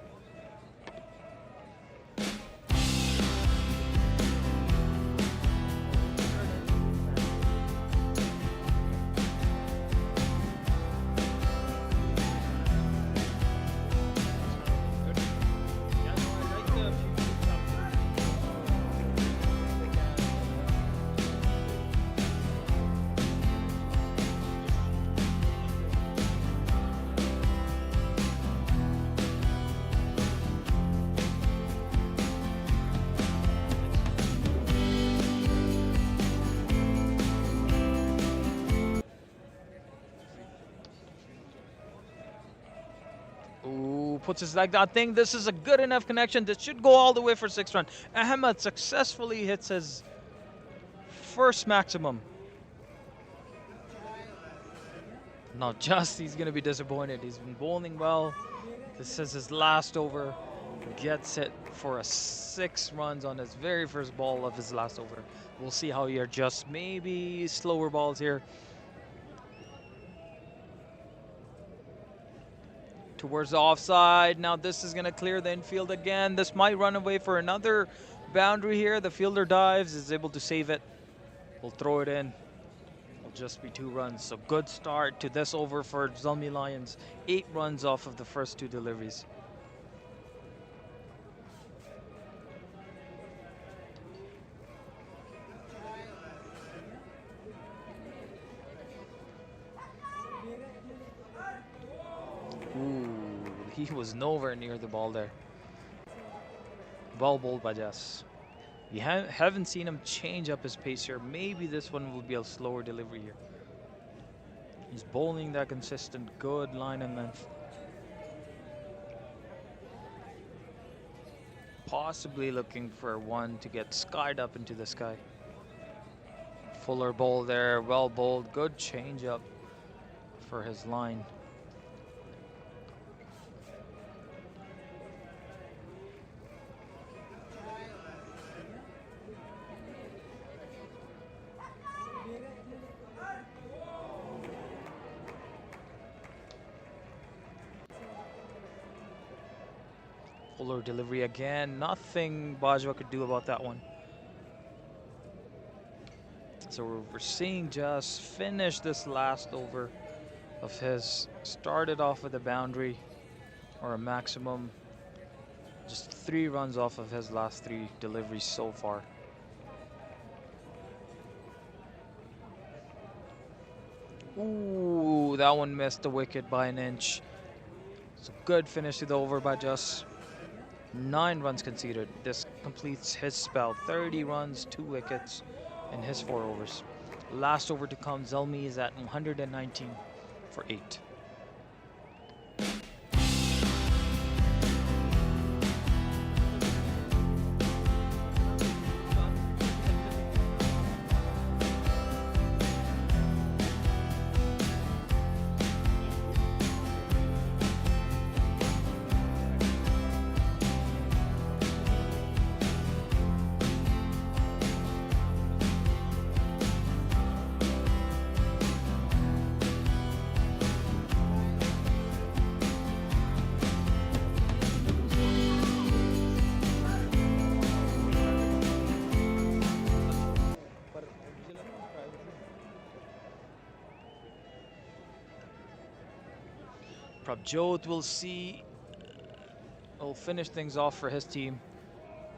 Puts his leg down. I think this is a good enough connection. This should go all the way for 6 runs. Ahmed successfully hits his first maximum. Not just he's going to be disappointed. He's been bowling well. This is his last over. Gets it for a 6 runs on his very first ball of his last over. We'll see how he adjusts. Maybe slower balls here. Towards the offside. Now this is going to clear the infield again. This might run away for another boundary here. The fielder dives, is able to save it. We'll throw it in. It'll just be 2 runs. So good start to this over for Zalmi Lions. 8 runs off of the first 2 deliveries. He was nowhere near the ball there. Well bowled by Jess. We haven't seen him change up his pace here. Maybe this one will be a slower delivery here. He's bowling that consistent, good line and length. Possibly looking for one to get skied up into the sky. Fuller bowl there, well bowled, good change up for his line. Fuller delivery again. Nothing Bajwa could do about that one. So we're seeing just finish this last over of his. Started off with a boundary or a maximum. Just 3 runs off of his last 3 deliveries so far. Ooh, that one missed the wicket by an inch. It's a good finish to the over by Just. 9 runs conceded. This completes his spell. 30 runs, 2 wickets in his 4 overs. Last over to come, Zalmi is at 119 for 8. पर मुझे लगा वो privately Prabjot will see, will finish things off for his team.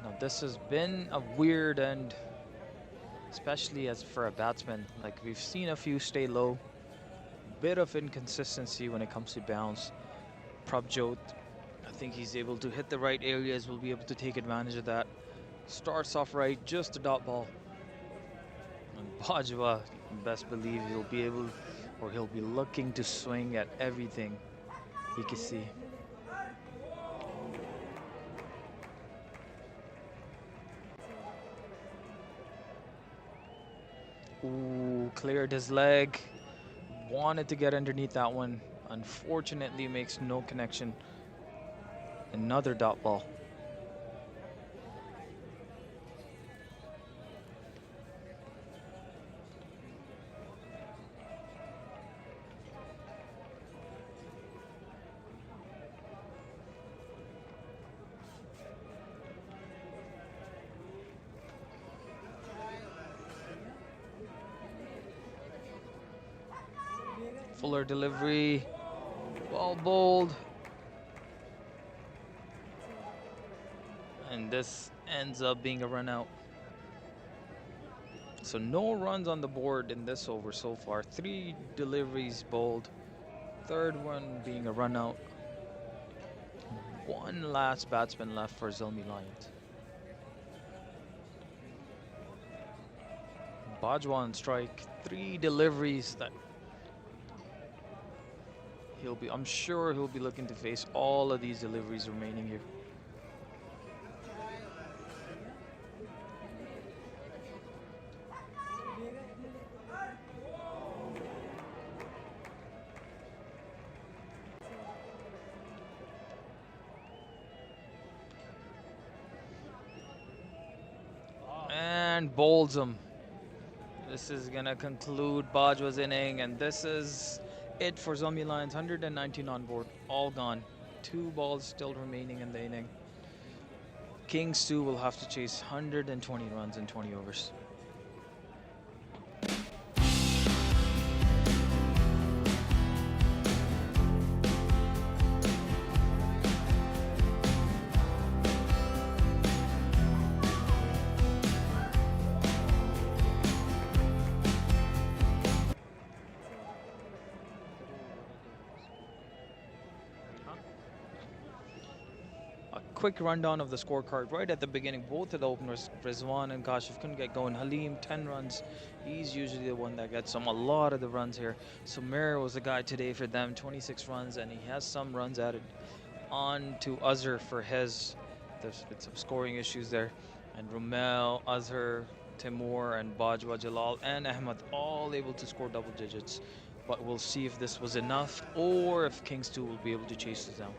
Now this has been a weird end, especially as for a batsman. Like we've seen a few stay low, bit of inconsistency when it comes to bounce. Prabjot, I think he's able to hit the right areas, will be able to take advantage of that. Starts off right, just a dot ball. And Bajwa, best believe he'll be able, or he'll be looking to swing at everything he can see. Ooh, cleared his leg. Wanted to get underneath that one. Unfortunately, makes no connection. Another dot ball. Fuller delivery. Ball bowled. And this ends up being a run out. So no runs on the board in this over so far. 3 deliveries bowled. Third one being a run out. One last batsman left for Zalmi Lions. Bajwa on strike. 3 deliveries that I'm sure he'll be looking to face all of these deliveries remaining here. And bowls him. This is gonna conclude Bajwa's inning, and this is it for Zalmi Lions. 119 on board, all gone. 2 balls still remaining in the inning. Kings 2 will have to chase 120 runs in 20 overs. Quick rundown of the scorecard right at the beginning. Both of the openers, Rizwan and Kashif, couldn't get going. Halim, 10 runs. He's usually the one that gets some. A lot of the runs here. Sumer was the guy today for them, 26 runs, and he has some runs added on to Azhar for his. There's been some scoring issues there. And Rumel, Azhar, Timur, and Bajwa, Jalal, and Ahmed all able to score double digits. But we'll see if this was enough or if Kings 2 will be able to chase this down.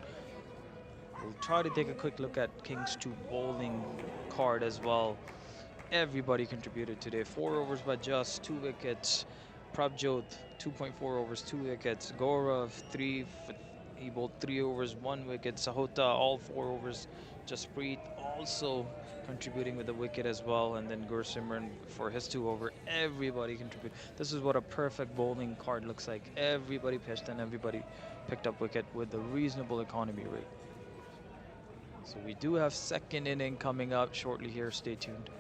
We'll try to take a quick look at Kings 2 bowling card as well. Everybody contributed today. 4 overs by Just, 2 wickets. Prabjot, 2.4 overs, 2 wickets. Gaurav, he bowled 3 overs, 1 wicket. Sahota, all 4 overs. Jasprit also contributing with a wicket as well. And then Gursimran for his 2 over. Everybody contributed. This is what a perfect bowling card looks like. Everybody pitched and everybody picked up wicket with a reasonable economy rate. So we do have second inning coming up shortly here. Stay tuned.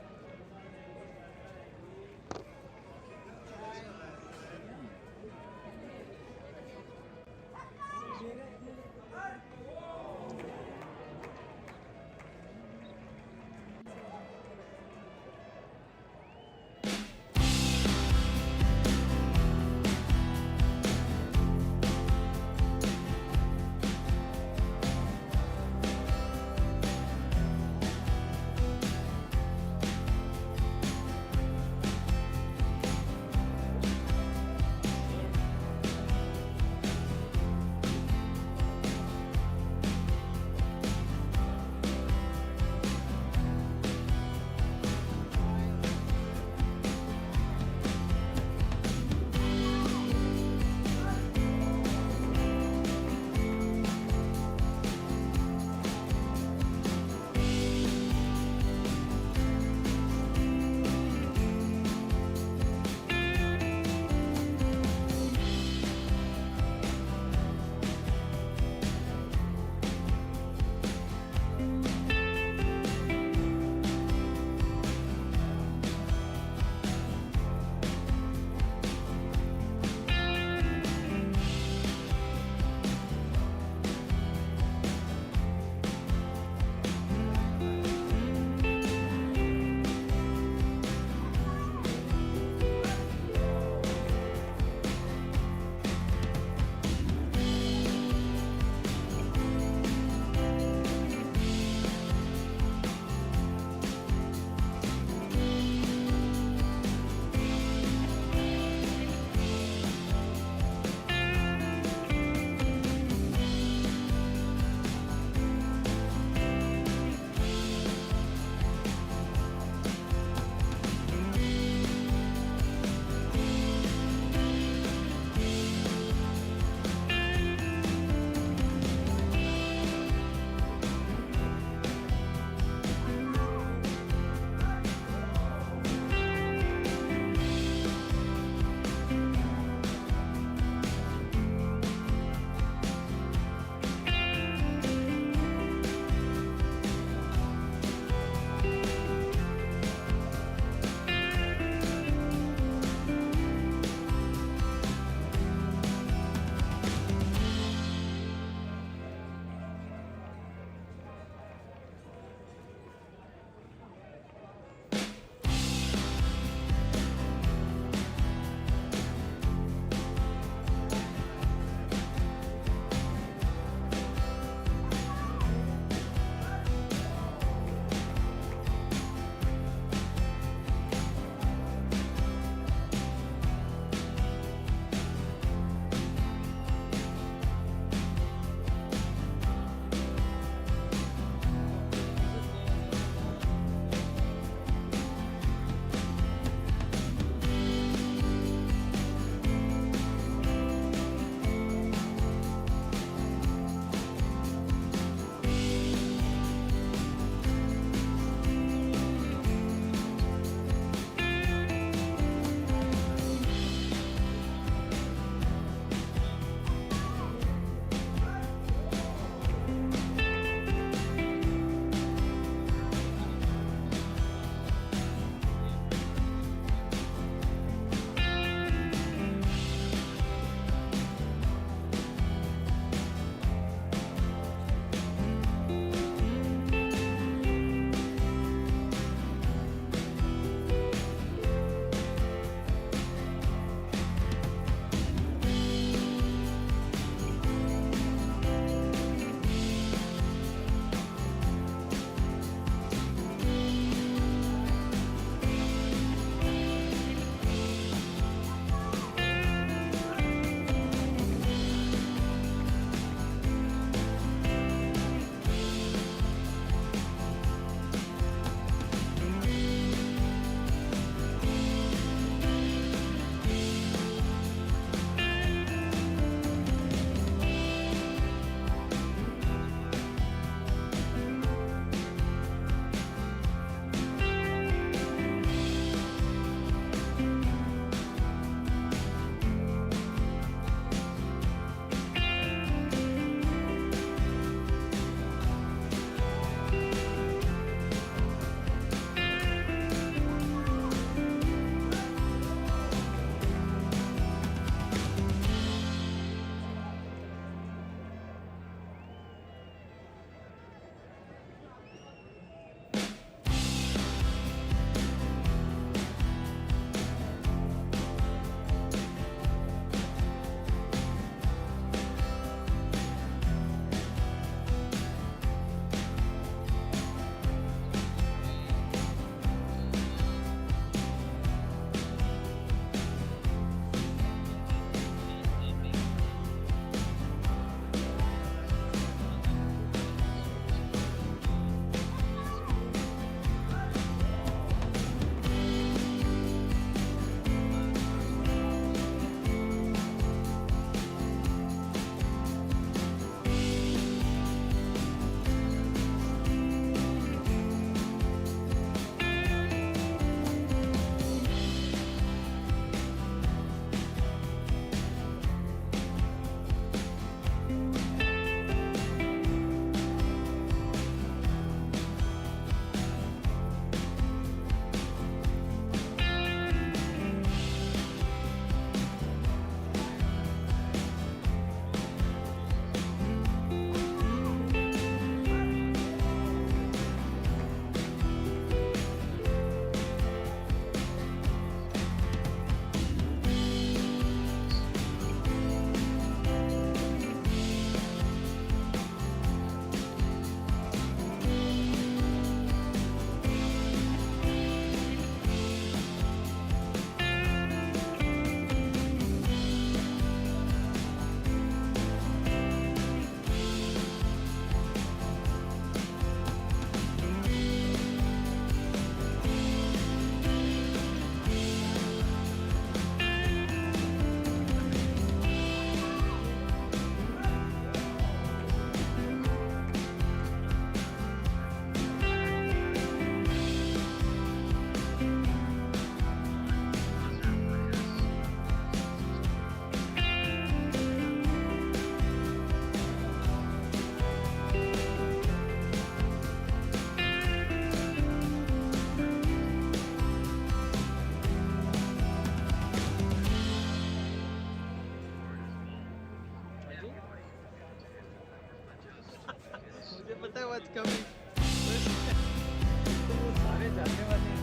जानने वाले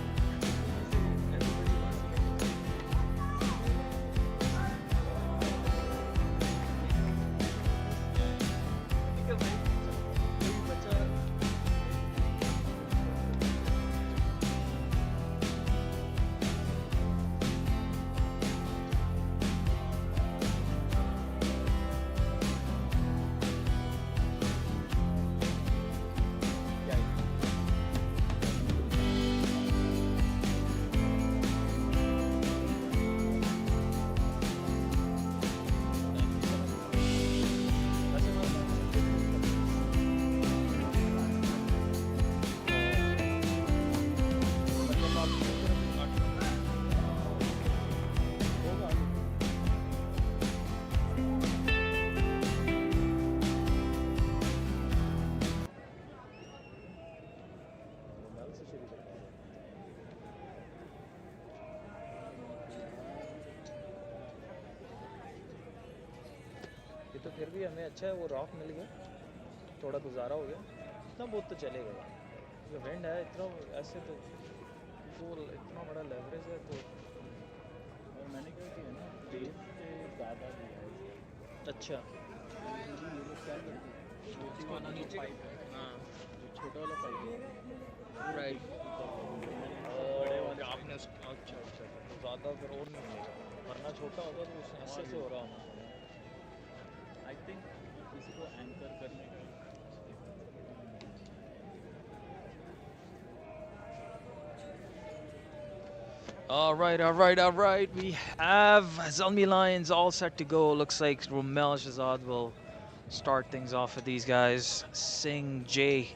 everybody wants to make it. ठीक है भाई, कोई बचा क्या है? वैसे मैं मतलब आप होगा नल से शुरू करते हैं। ये तो फिर भी हमें अच्छा है वो रॉक मिल गया, थोड़ा गुजारा हो गया, इतना बहुत तो चलेगा। ये विंड है इतना, ऐसे तो इतना बड़ा लेवरेज है तो और मैंने क्या किया ना, बेस से ज़्यादा दिया है इसका। अच्छा। यूजुअली ये लोग क्या करते हैं, छोटी वाला जो पाइप है, हाँ जो छोटा वाला पाइप है, राइट। बड़े वाले आपने अच्छा अच्छा तो ज़्यादा फिर और नहीं मिलेगा, वरना छोटा होगा तो उसमें ऐसे से हो रहा होना। आई थिंक किसी को एंकर करने का All right, all right, all right. We have Zalmi Lions all set to go. Looks like Romel Shazad will start things off with these guys. Singh J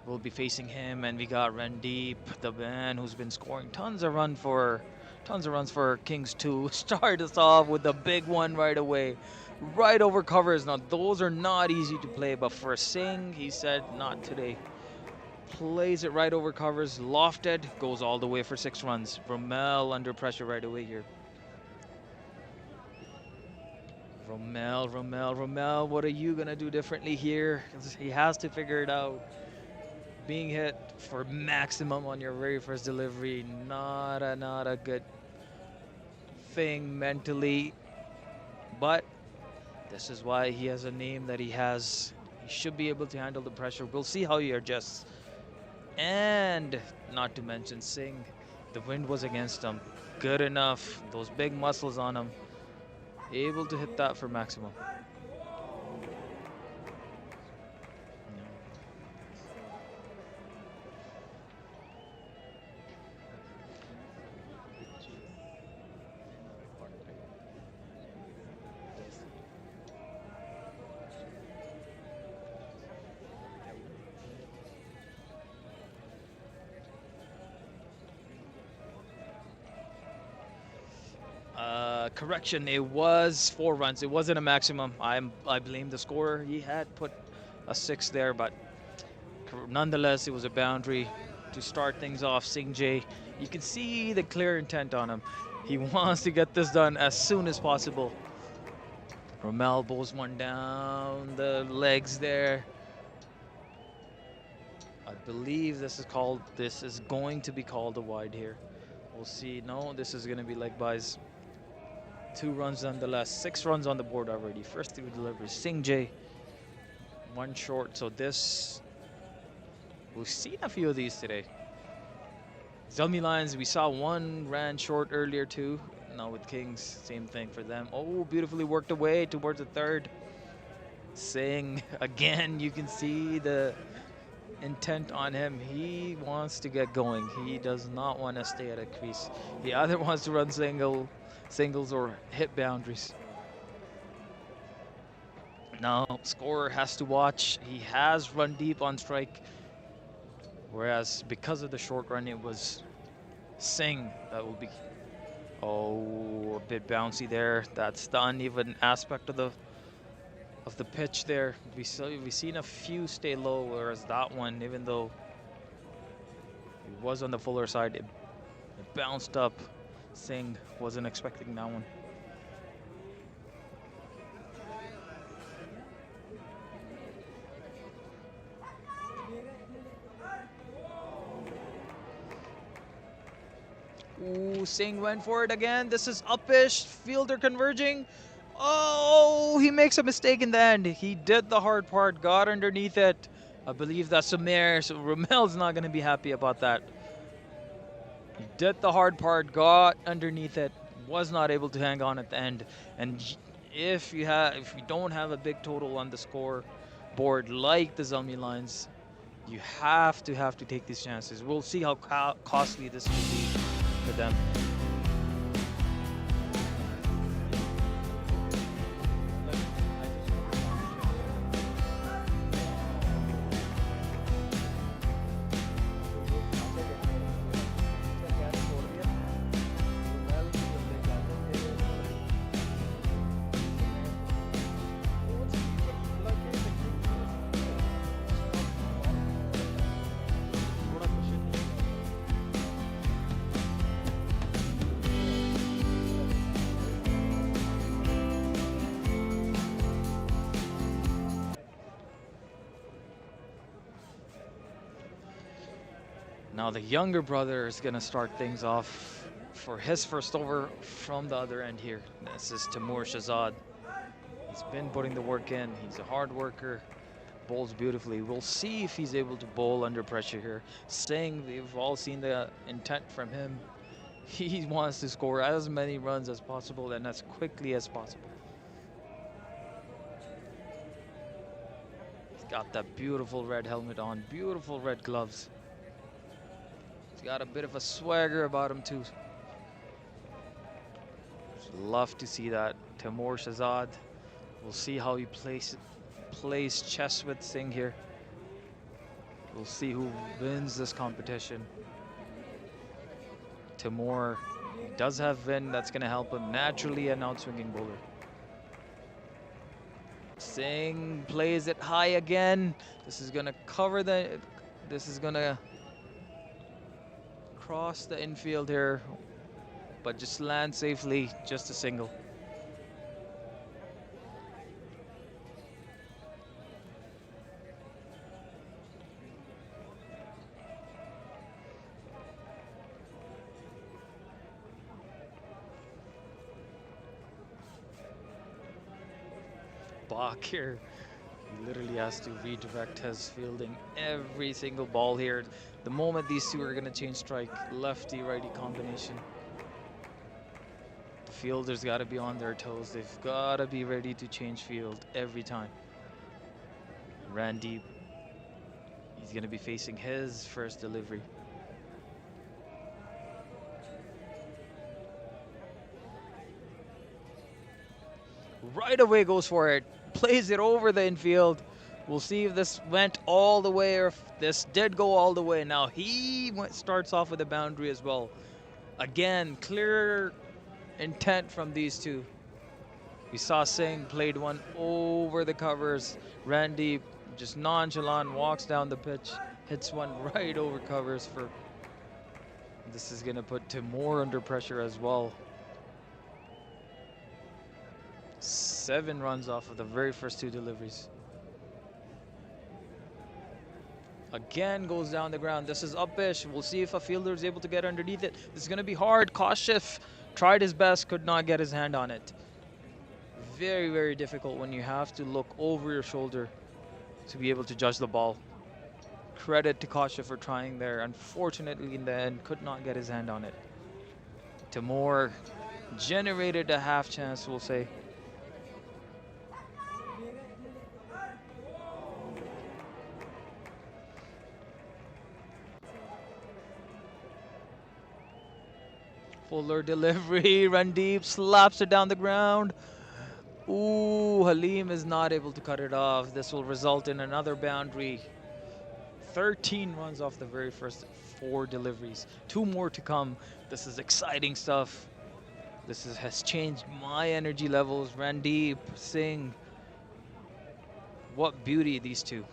will be facing him, and we got Randeep, the man who's been scoring tons of runs for Kings 2. Start us off with the big one right away, right over covers. Now those are not easy to play, but for Singh, he said not today. Plays it right over covers, lofted, goes all the way for 6 runs. Romel under pressure right away here. Romel, what are you gonna do differently here? 'Cause he has to figure it out. Being hit for maximum on your very first delivery, not a good thing mentally. But this is why he has a name that he has. He should be able to handle the pressure. We'll see how he adjusts. And not to mention Singh, the wind was against him. Good enough. Those big muscles on him. Able to hit that for maximum. Correction, it was 4 runs. It wasn't a maximum. I blame the scorer. He had put a 6 there, but nonetheless, it was a boundary to start things off. Singh J, you can see the clear intent on him. He wants to get this done as soon as possible. Romel bowls one down the legs there. I believe this is going to be called a wide here. We'll see. No, this is going to be leg buys. 2 runs nonetheless. 6 runs on the board already. First 3 deliveries. Singh J, 1 short. So this, we've seen a few of these today. Zalmi Lions, we saw 1 ran short earlier too. Now with Kings, same thing for them. Oh, beautifully worked away towards the 3rd. Singh, again, you can see the intent on him. He wants to get going. He does not want to stay at a crease. He either wants to run singles or hit boundaries. Now, scorer has to watch. He has run deep on strike. Whereas because of the short run, it was Singh that will be. Oh, a bit bouncy there. That's the uneven aspect of the pitch there. We've seen a few stay low, whereas that one, even though it was on the fuller side, it bounced up. Singh wasn't expecting that one. Ooh, Singh went for it again. This is upish. Fielder converging. Oh, he makes a mistake in the end. He did the hard part, got underneath it. I believe that's Samir, so Ramel's not going to be happy about that. He did the hard part, got underneath it, was not able to hang on at the end. And if you don't have a big total on the score board like the Zalmi Lions, you have to take these chances. We'll see how costly this will be for them. Now the younger brother is going to start things off for his first over from the other end here. This is Timur Shahzad. He's been putting the work in. He's a hard worker, bowls beautifully. We'll see if he's able to bowl under pressure here. Singh, we've all seen the intent from him. He wants to score as many runs as possible and as quickly as possible. He's got that beautiful red helmet on, beautiful red gloves. He's got a bit of a swagger about him too. Just love to see that. Timur Shahzad. We'll see how he plays chess with Singh here. We'll see who wins this competition. Timur, he does have wind, that's going to help him. Naturally an outswinging bowler. Singh plays it high again. This is going to cover the... This is going to cross the infield here, but just land safely, just a single. Bakir, he literally has to redirect his fielding every single ball here. The moment these two are going to change strike, lefty righty combination, the fielders got to be on their toes. They've got to be ready to change field every time. Randy, he's going to be facing his first delivery. Right away goes for it, plays it over the infield. We'll see if this went all the way or if this did go all the way. Now he starts off with a boundary as well. Again, clear intent from these two. We saw Singh played one over the covers. Randy just nonchalant walks down the pitch, hits one right over covers for. This is going to put Timur under pressure as well. 7 runs off of the very first 2 deliveries. Again goes down the ground. This is upish. We'll see if a fielder is able to get underneath it. This is going to be hard. Kashif tried his best, could not get his hand on it. Very, very difficult when you have to look over your shoulder to be able to judge the ball. Credit to Kashif for trying there. Unfortunately, in the end, could not get his hand on it. Timur generated a half chance, we'll say. Fuller delivery, Randeep slaps it down the ground. Ooh, Halim is not able to cut it off. This will result in another boundary. 13 runs off the very first 4 deliveries. 2 more to come. This is exciting stuff. Has changed my energy levels. Randeep, Singh. What beauty, these two.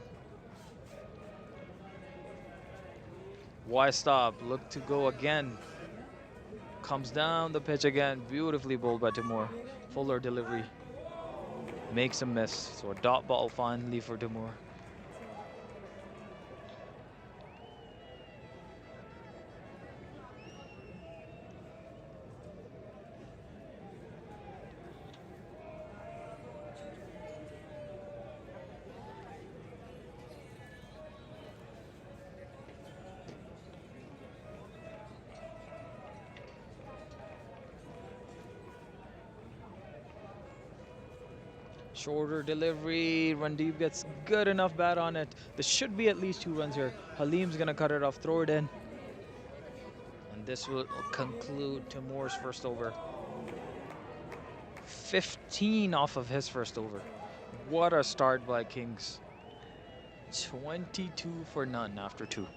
Why stop? Look to go again. Comes down the pitch again. Beautifully bowled by Timur. Fuller delivery. Makes a miss. So a dot ball finally for Timur. Shorter delivery. Randeep gets good enough bat on it. There should be at least 2 runs here. Halim's gonna cut it off, throw it in. And this will conclude Timur's first over. 15 off of his first over. What a start by Kings. 22 for none after 2.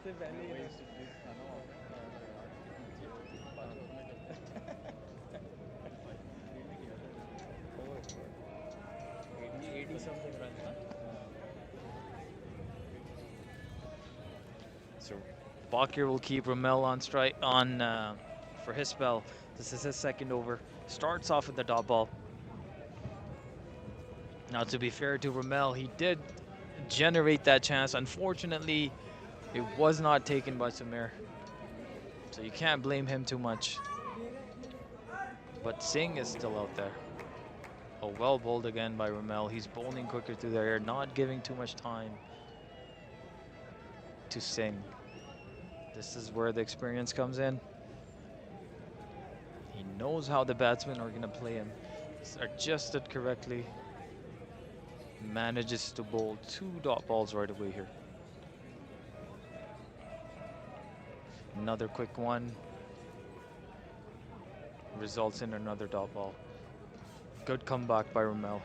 उससे पहले ही something runs, huh? So Bakir will keep Ramel on strike for his spell. This is his second over. Starts off with the dot ball. Now, to be fair to Ramel, he did generate that chance. Unfortunately, it was not taken by Samir. So you can't blame him too much. But Singh is still out there. Oh, well bowled again by Ramel. He's bowling quicker through the air, not giving too much time to Singh. This is where the experience comes in. He knows how the batsmen are going to play him. He's adjusted correctly. Manages to bowl 2 dot balls right away here. Another quick one. Results in another dot ball. Good comeback by Ramel.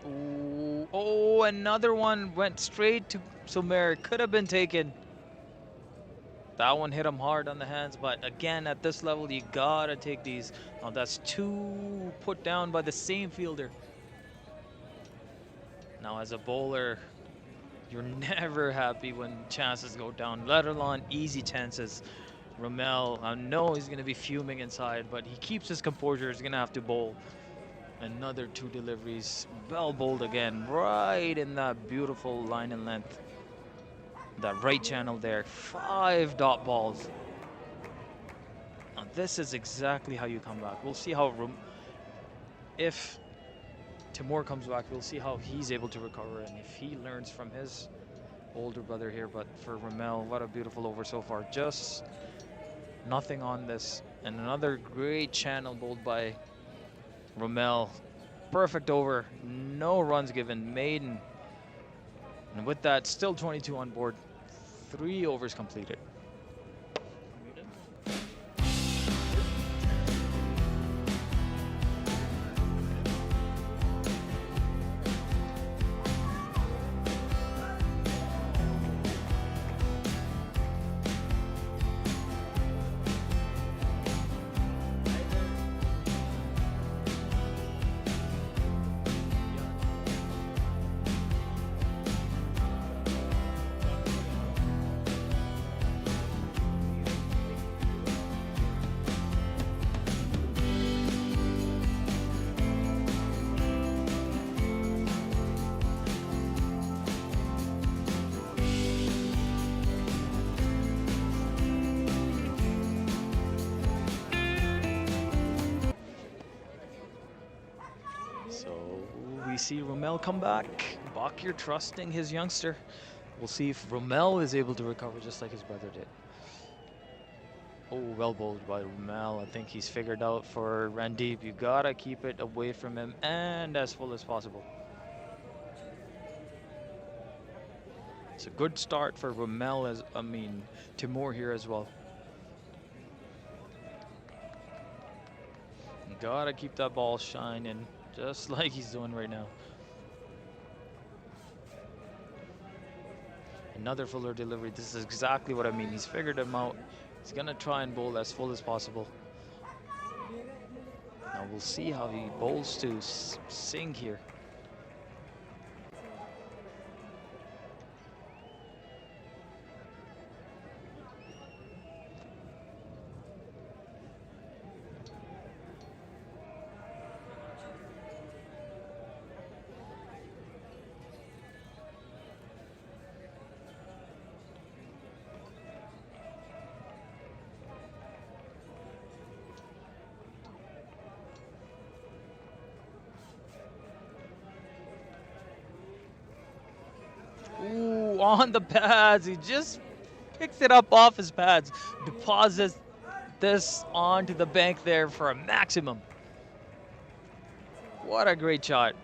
Ooh, oh, another one went straight to Sumer. Could have been taken. That one hit him hard on the hands, but again, at this level, you gotta take these. Now that's 2 put down by the same fielder. Now, as a bowler, you're never happy when chances go down, let alone easy chances. Ramel, I know he's gonna be fuming inside, but he keeps his composure. He's gonna have to bowl. Another 2 deliveries, well bowled again, right in that beautiful line and length. That right channel there, 5 dot balls. Now this is exactly how you come back. We'll see how, if Timur comes back, we'll see how he's able to recover and if he learns from his older brother here. But for Ramel, what a beautiful over so far. Just nothing on this. And another great channel bowled by Ramel. Perfect over, no runs given, maiden. And with that, still 22 on board. 3 overs completed. We see Ramel come back. Bakir trusting his youngster. We'll see if Ramel is able to recover just like his brother did. Oh, well bowled by Ramel. I think he's figured out for Randeep. You gotta keep it away from him and as full as possible. It's a good start for Ramel, Timur here as well. You gotta keep that ball shining, just like he's doing right now. Another fuller delivery. This is exactly what I mean. He's figured him out. He's gonna try and bowl as full as possible. Now we'll see how he bowls to Singh here. Ooh, on the pads. He just picks it up off his pads, deposits this onto the bank there for a maximum. What a great shot.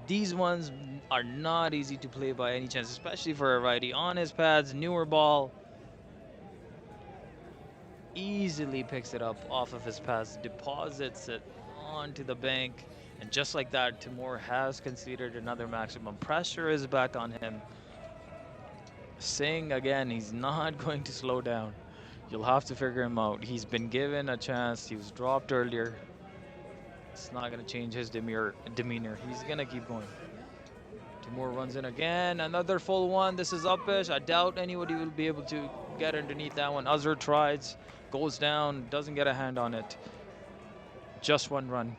These ones are not easy to play by any chance, especially for a righty. On his pads, newer ball. Easily picks it up off of his pads, deposits it onto the bank. And just like that, Timur has conceded another maximum. Pressure is back on him. Singh, again, he's not going to slow down. You'll have to figure him out. He's been given a chance. He was dropped earlier. It's not going to change his demeanor. He's going to keep going. Timur runs in again. Another full one. This is uppish. I doubt anybody will be able to get underneath that one. Azhar tries, goes down, doesn't get a hand on it. Just one run.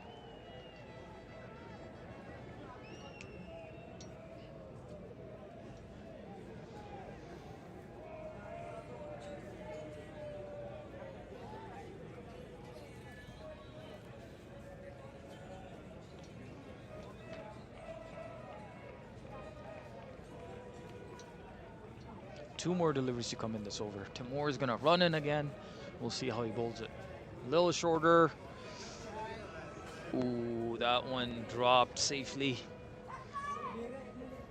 Two more deliveries to come in this over. Timur is going to run in again. We'll see how he bowls it. A little shorter. Ooh, that one dropped safely.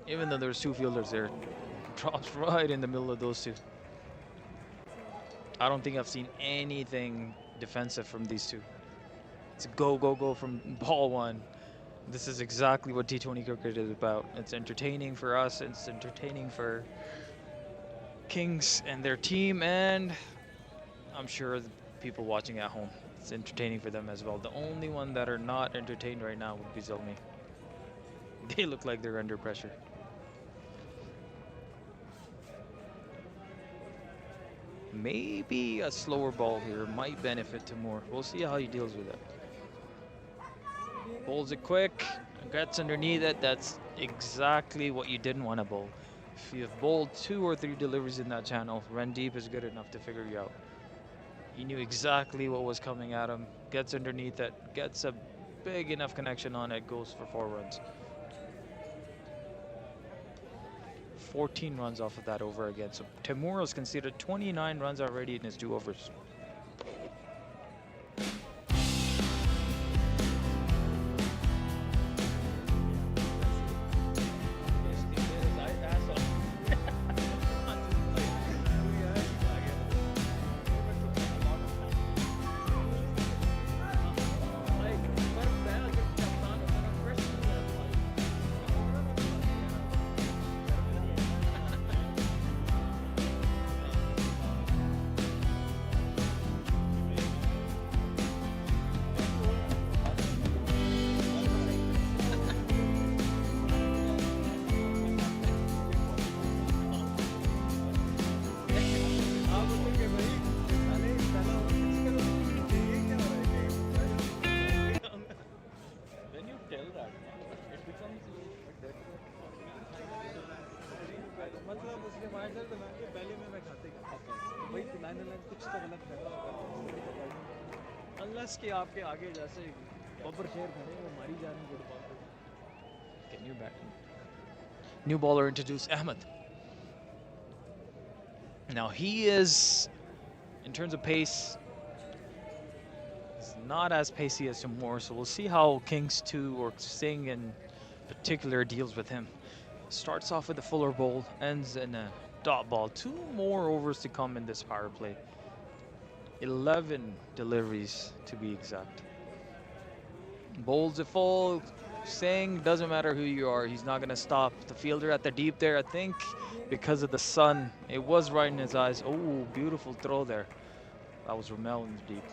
Even though there's two fielders there, drops right in the middle of those two. I don't think I've seen anything defensive from these two. It's a go, go, go from ball one. This is exactly what T20 cricket is about. It's entertaining for us. It's entertaining for Kings and their team, and I'm sure the people watching at home, it's entertaining for them as well. The only one that are not entertained right now would be Zalmi. They look like they're under pressure. Maybe a slower ball here might benefit Timur. We'll see how he deals with it. Bowls it quick, gets underneath it. That's exactly what you didn't want to bowl. If you have bowled 2 or 3 deliveries in that channel, run deep is good enough to figure you out. He knew exactly what was coming at him, gets underneath it, gets a big enough connection on it, goes for 4 runs. 14 runs off of that over again. So Timur has conceded 29 runs already in his 2 overs. Unless कि आपके आगे जैसे बब्बर शेर खड़े वो मारी जा रही गुड बॉल पे. Okay, new bowler introduced, Ahmed. Now he is, in terms of pace, he's not as pacey as Timur, so we'll see how Kings 2 or Singh in particular deals with him. Starts off with a fuller bowl, ends in a dot ball. 2 more overs to come in this power play. 11 deliveries to be exact. Bowls it full. Singh, doesn't matter who you are, he's not going to stop. The fielder at the deep there, I think because of the sun, it was right in his eyes. Oh, beautiful throw there. That was Ramel in the deep.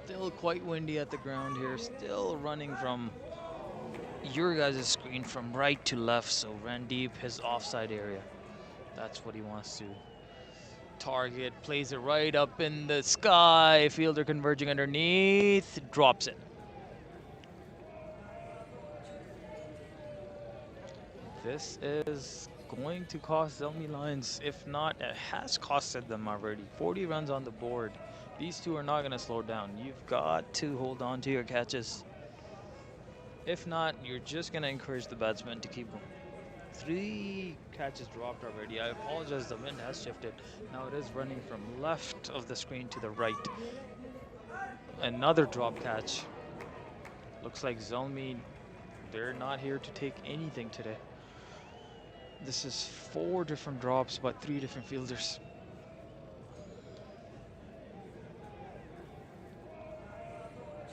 Still quite windy at the ground here. Still running from your guys' screen from right to left. So Randeep, his offside area. That's what he wants to target. Plays it right up in the sky. Fielder converging underneath. Drops it. This is going to cost Zalmi Lions. If not, it has costed them already. 40 runs on the board. These two are not going to slow down. You've got to hold on to your catches. If not, you're just going to encourage the batsman to keep going. 3 catches dropped already. I apologize, the wind has shifted. Now it is running from left of the screen to the right. Another drop catch. Looks like Zalmi, they're not here to take anything today. This is 4 different drops, but 3 different fielders.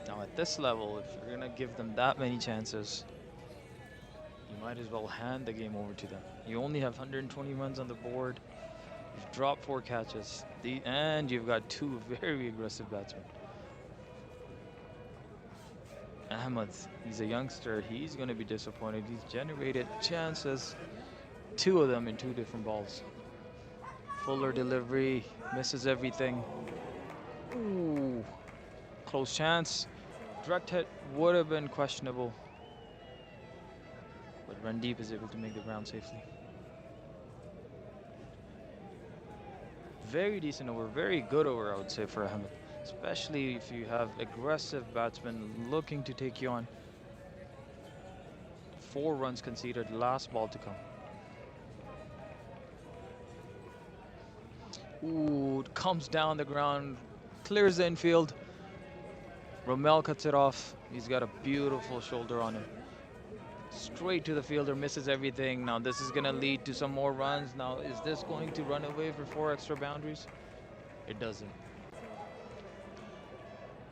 Now at this level, if you're gonna give them that many chances, you might as well hand the game over to them. You only have 120 runs on the board. You've dropped 4 catches, and you've got 2 very aggressive batsmen. Ahmed, he's a youngster. He's going to be disappointed. He's generated chances, 2 of them in 2 different balls. Fuller delivery, misses everything. Ooh, close chance. Direct hit would have been questionable, but Randeep is able to make the ground safely. Very decent over, very good over, I would say, for Ahmed. Especially if you have aggressive batsmen looking to take you on. 4 runs conceded, last ball to come. Ooh, it comes down the ground, clears the infield. Ramel cuts it off. He's got a beautiful shoulder on him. Straight to the fielder, misses everything. Now this is gonna lead to some more runs. Now is this going to run away for 4 extra boundaries? It doesn't.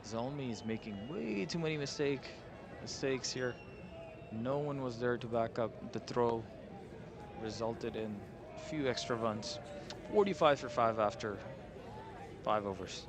Zalmi is making way too many mistakes here. No one was there to back up the throw. Resulted in a few extra runs. 45 for 5 after 5 overs.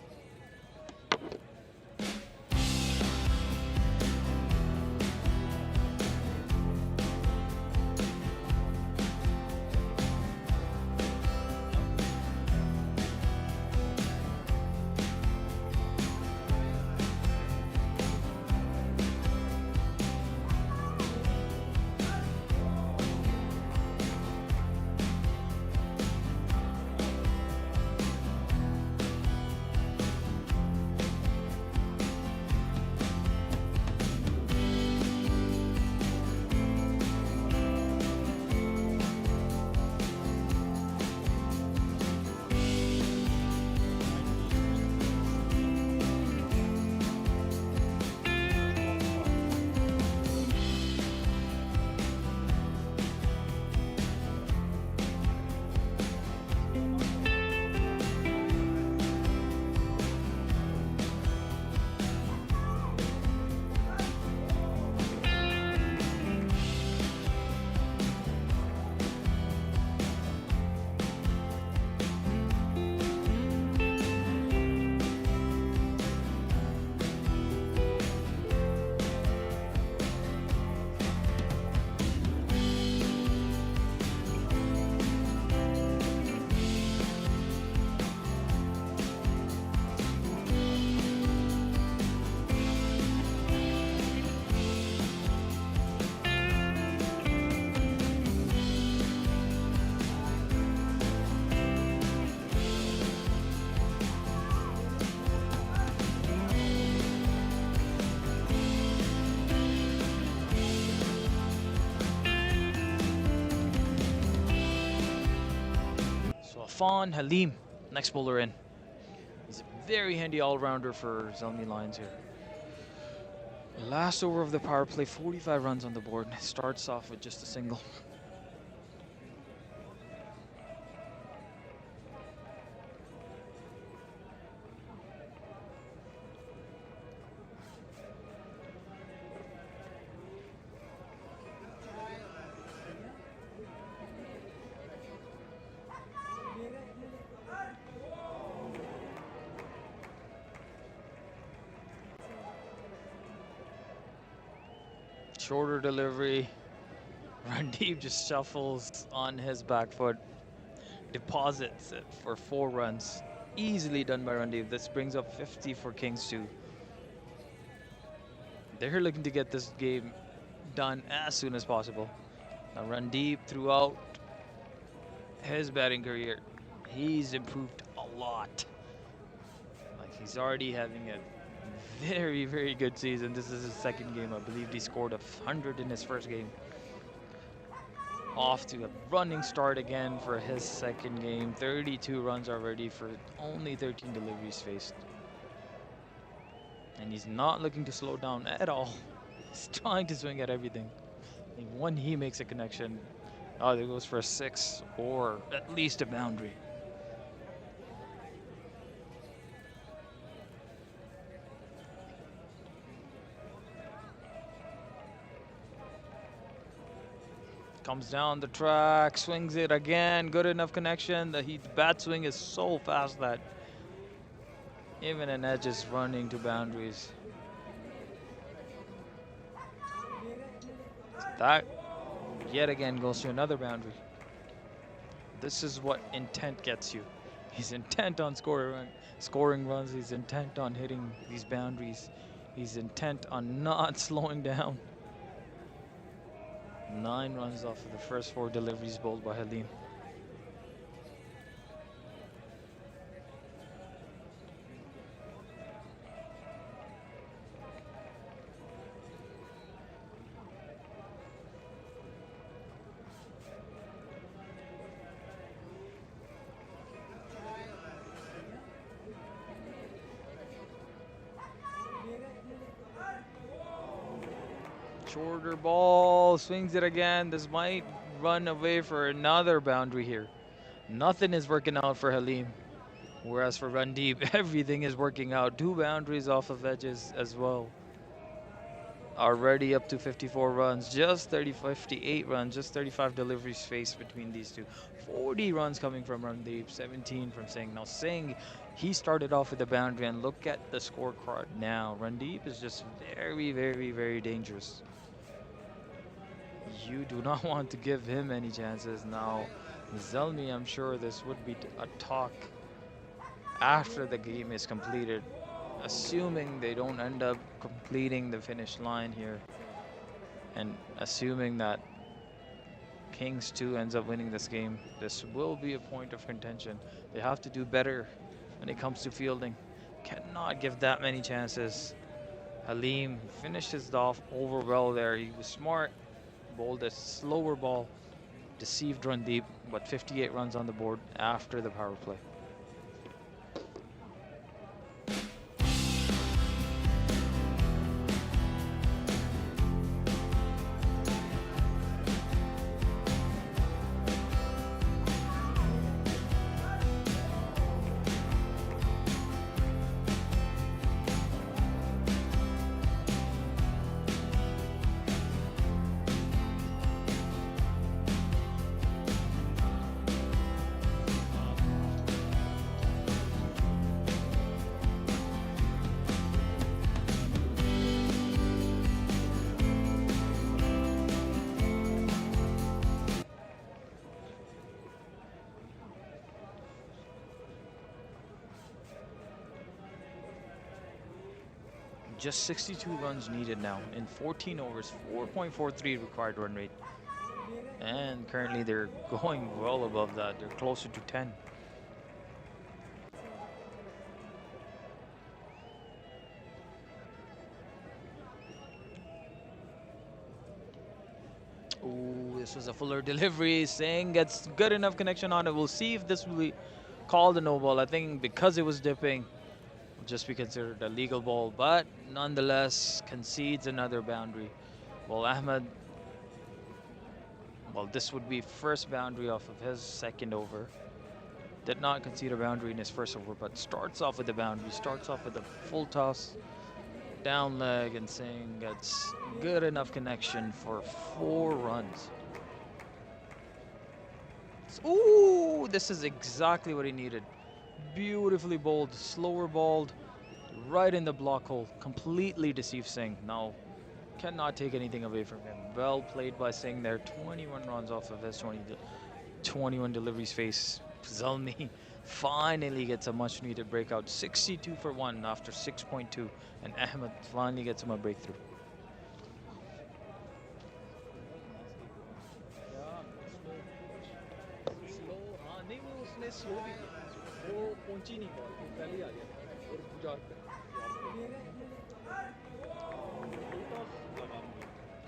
Fawn Halim, next bowler in. He's a very handy all-rounder for Zalmi Lions here. Last over of the power play, 45 runs on the board. Starts off with just a single. Shorter delivery. Randeep just shuffles on his back foot. Deposits it for 4 runs. Easily done by Randeep. This brings up 50 for Kings 2. They're looking to get this game done as soon as possible. Now Randeep throughout his batting career, he's improved a lot. Like he's already having a very, very good season. This is his second game. I believe he scored 100 in his first game. Off to a running start again for his second game. 32 runs already for only 13 deliveries faced. And he's not looking to slow down at all. He's trying to swing at everything. And when he makes a connection, oh, there goes for a 6 or at least a boundary. Comes down the track, swings it again. Good enough connection. The bat swing is so fast that even an edge is running to boundaries. That yet again goes to another boundary. This is what intent gets you. He's intent on scoring runs. He's intent on hitting these boundaries. He's intent on not slowing down. 9 runs off of the first 4 deliveries bowled by Halim. Shorter ball, swings it again. This might run away for another boundary here. Nothing is working out for Halim. Whereas for Randeep, everything is working out. 2 boundaries off of edges as well. Already up to 54 runs, just 58 runs, just 35 deliveries faced between these two. 40 runs coming from Randeep, 17 from Singh. Now Singh, he started off with a boundary, and look at the scorecard now. Randeep is just very, very, very dangerous. You do not want to give him any chances. Now, Zalmi, I'm sure this would be a talk after the game is completed, assuming they don't end up completing the finish line here, and assuming that Kings 2 ends up winning this game. This will be a point of contention. They have to do better when it comes to fielding. Cannot give that many chances. Halim finishes off over well there. He was smart, bowled a slower ball, deceived Randeep, but 58 runs on the board after the power play. Just 62 runs needed now in 14 overs, 4.43 required run rate. And currently they're going well above that. They're closer to 10. Ooh, this was a fuller delivery. Singh gets good enough connection on it. We'll see if this will be called a no ball. I think because it was dipping, will just be considered a legal ball, but nonetheless concedes another boundary. Well, Ahmed, well, this would be first boundary off of his second over. Did not concede a boundary in his first over, but starts off with the boundary, starts off with a full toss, down leg, and Singh gets good enough connection for 4 runs. Ooh, this is exactly what he needed. Beautifully bowled, slower balled, right in the block hole. Completely deceived Singh. Now, cannot take anything away from him. Well played by Singh there. 21 runs off of his 21 deliveries face. Zalmi finally gets a much needed breakout. 62 for 1 after 6.2. And Ahmed finally gets him a breakthrough. Slow हाँ नहीं वो उसने slow भी किया वो पहुंची नहीं ball वो पहले ही आ गया और गुजार पे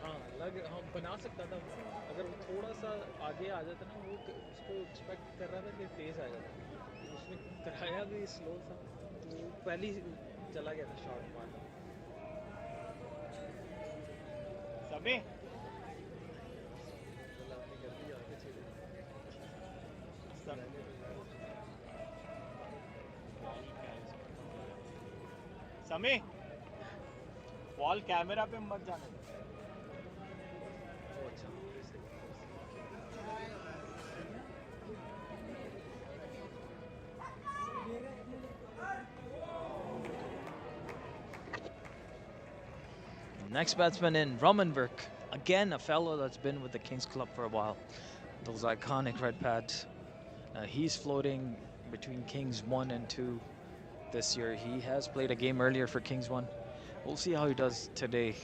हाँ लग हाँ बना सकता था वो अगर वो थोड़ा सा आगे आ जाता ना वो उसको एक्सपेक्ट कर रहा था कि तेज आ जाता उसने कराया भी स्लो था तो वो पहले ही चला गया था शॉट मारना सभी समी बॉल कैमरा पे मत जाने दो Next batsman in, Romanberg. Again, a fellow that's been with the Kings Club for a while. Those iconic red pads. He's floating between Kings 1 and 2 this year. He has played a game earlier for Kings 1. We'll see how he does today.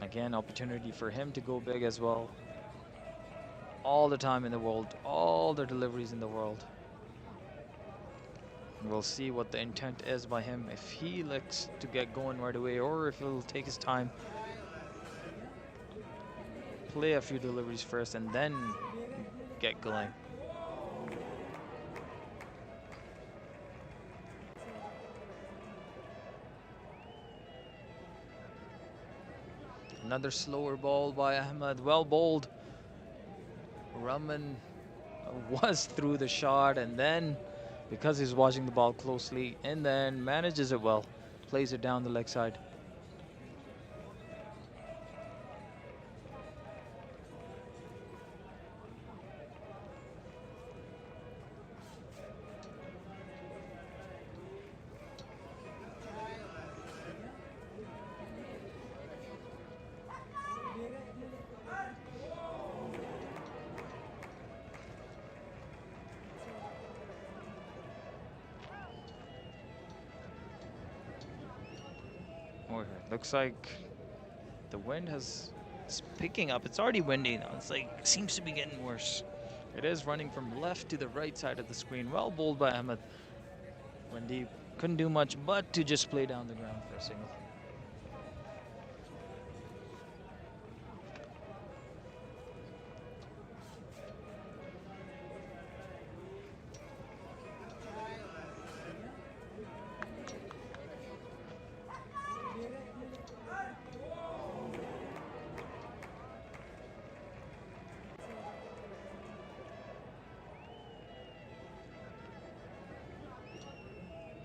Again, opportunity for him to go big as well. All the time in the world, all the deliveries in the world. We'll see what the intent is by him, if he looks to get going right away or if he'll take his time. Play a few deliveries first and then get going. Another slower ball by Ahmed, well bowled. Rahman was through the shot and then, because he's watching the ball closely, and then manages it well, plays it down the leg side. Looks like the wind is picking up. It's already windy now. It's like, seems to be getting worse. It is running from left to the right side of the screen. Well bowled by Ahmed. Windy couldn't do much but to just play down the ground for a single.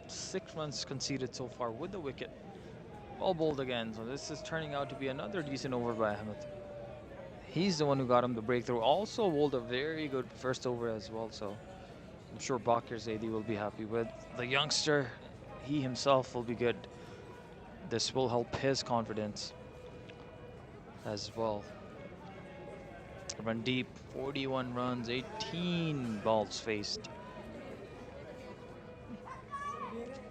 Six runs conceded so far with the wicket. Well bowled again, so this is turning out to be another decent over by Ahmed. He's the one who got him the breakthrough. Also bowled a very good first over as well, so I'm sure Bakir Zaidi will be happy with the youngster. He himself will be good. This will help his confidence as well. Run deep, 41 runs, 18 balls faced.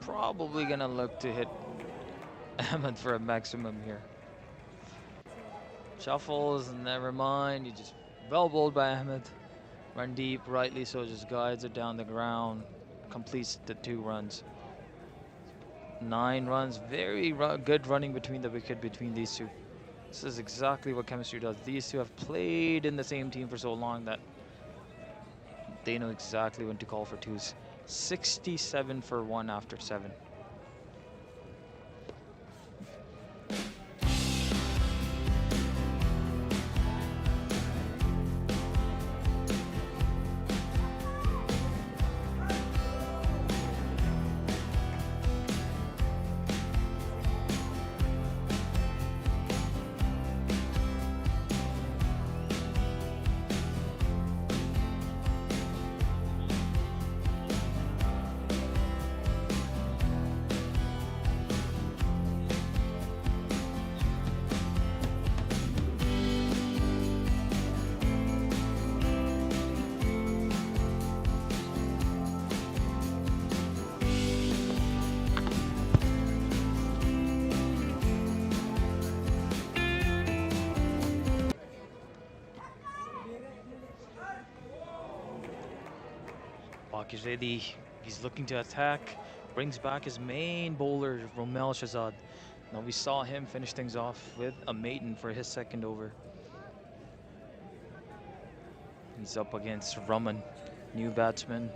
Probably gonna look to hit Ahmed for a maximum here. Shuffles, never mind. You just well bowled by Ahmed. Run deep, rightly so, just guides it down the ground. Completes the 2 runs. 9 runs, very good running between the wicket between these two. This is exactly what chemistry does. These two have played in the same team for so long that they know exactly when to call for twos. 67 for 1 after 7. Bak is ready. He's looking to attack. Brings back his main bowler, Romel Shahzad. Now we saw him finish things off with a maiden for his second over. He's up against Raman, new batsman.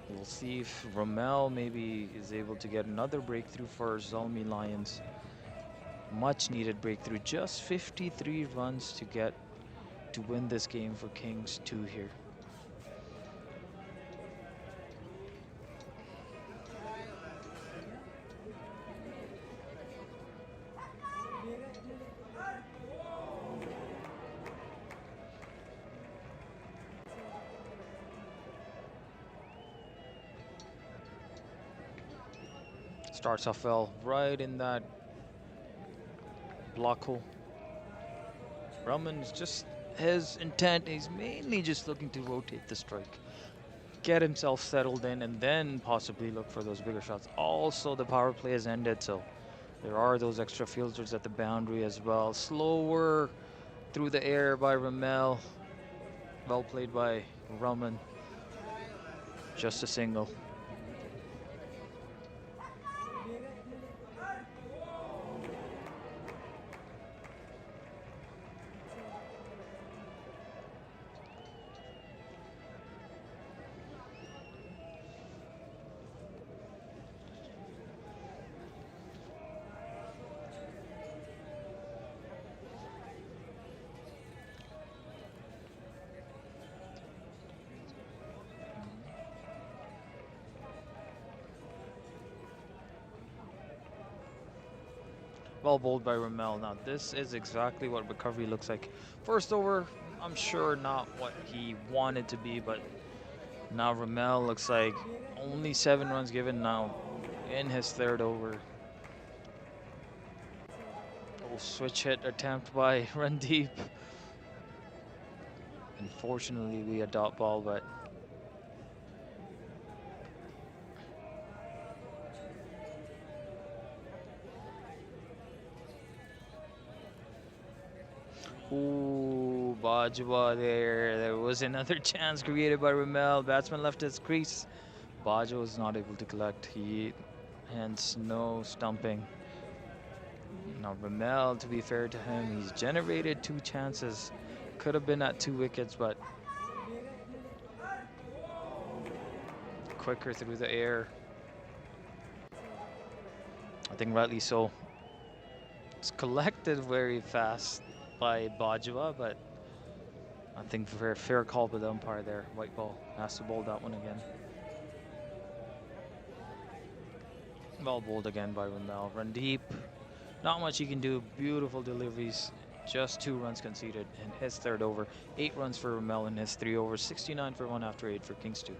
We'll see if Romel maybe is able to get another breakthrough for Zalmi Lions. Much needed breakthrough. Just 53 runs to get to win this game for Kings 2 here. Starts off well, right in that block hole. Raman's just, his intent is mainly just looking to rotate the strike, get himself settled in, and then possibly look for those bigger shots. Also, the power play has ended, so there are those extra fielders at the boundary as well. Slower through the air by Ramel. Well played by Raman. Just a single. Well bowled by Ramel. Now this is exactly what recovery looks like. First over, I'm sure not what he wanted to be, but now Ramel looks like only 7 runs given now in his third over. Oh, switch hit attempt by Randeep. Unfortunately, we a dot ball, but ooh, Bajwa there. There was another chance created by Ramel. Batsman left his crease. Bajwa was not able to collect. Hence no stumping. Now Ramel, to be fair to him, he's generated 2 chances. Could have been at 2 wickets, but quicker through the air. I think rightly so. It's collected very fast by Bajwa, but I think fair call by the umpire there. White ball, has to bowl that one again. Well bowled again by Ramel. Randeep, not much he can do. Beautiful deliveries. Just 2 runs conceded in his third over. 8 runs for Ramel in his 3 overs. 69 for 1 after 8 for Kings 2.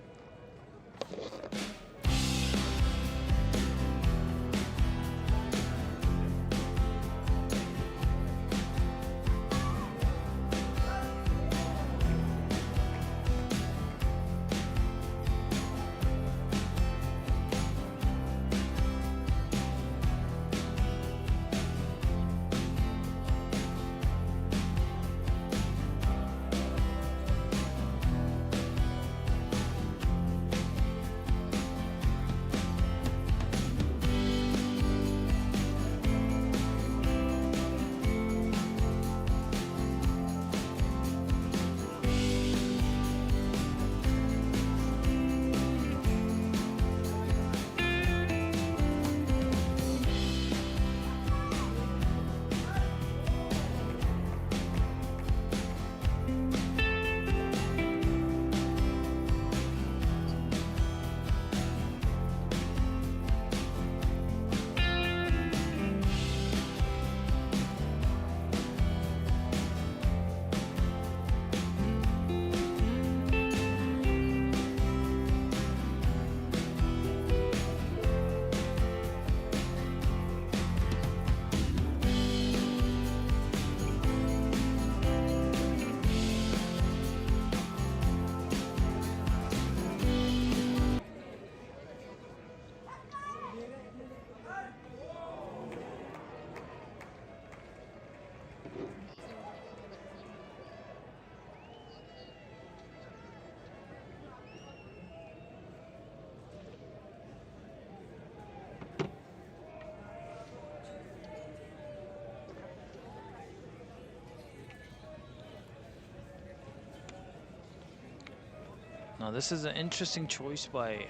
Now this is an interesting choice by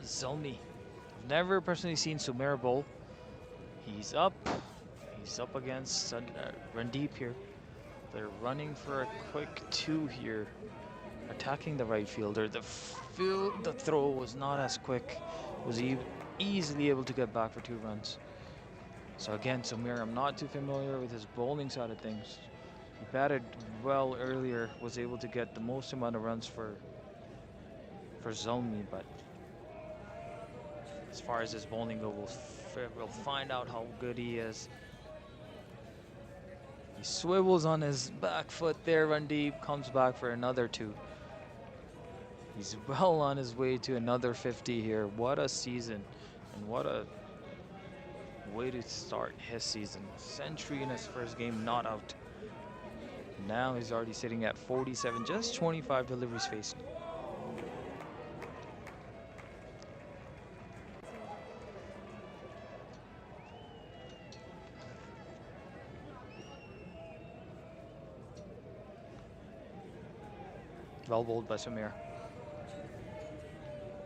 Zalmi. I've never personally seen Sumer bowl. He's up. He's up against Randeep here. They're running for a quick 2 here, attacking the right fielder. The throw was not as quick. Was easily able to get back for 2 runs. So again, Sumer, I'm not too familiar with his bowling side of things. He batted well earlier, was able to get the most amount of runs for Zalmi, but as far as his bowling goes, we'll find out how good he is. He swivels on his back foot there, Randeep comes back for another 2. He's well on his way to another 50 here. What a season, and what a way to start his season. Century in his first game, not out. Now he's already sitting at 47, just 25 deliveries faced. Well bowled by Sumer.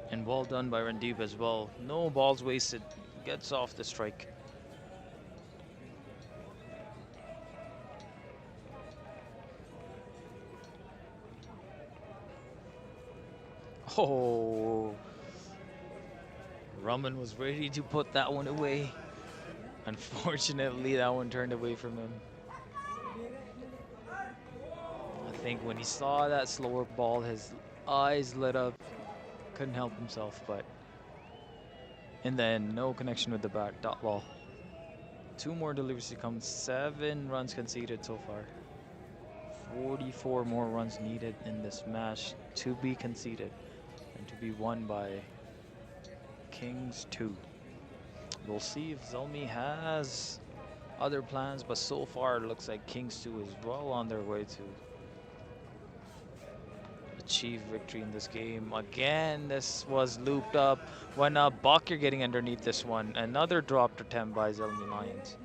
And well done by Randeep as well. No balls wasted. Gets off the strike. Oh, Raman was ready to put that one away. Unfortunately, that one turned away from him. I think when he saw that slower ball, his eyes lit up. Couldn't help himself, but in the end, no connection with the back. Dot ball. 2 more deliveries to come. 7 runs conceded so far. 44 more runs needed in this match to be conceded and to be won by Kings 2. We'll see if Zalmi has other plans, but so far it looks like Kings 2 is well on their way to achieve victory in this game. Again, this was looped up. When Bakir getting underneath this one. Another dropped attempt by Zalmi Lions.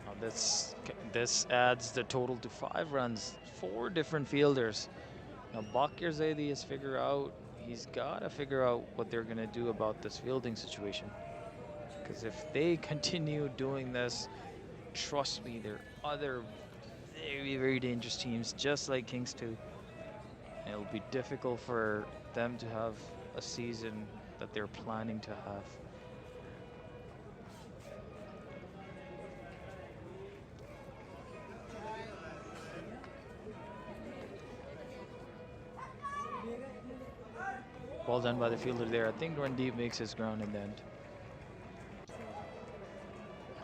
Now this adds the total to 5 runs. 4 different fielders. Now Bakir Zaidi has figured out, he's got to figure out what they're going to do about this fielding situation. Because if they continue doing this, trust me, there are other very, very dangerous teams, just like Kings 2. It'll be difficult for them to have a season that they're planning to have. Well done by the fielder there. I think Randeep makes his ground in the end.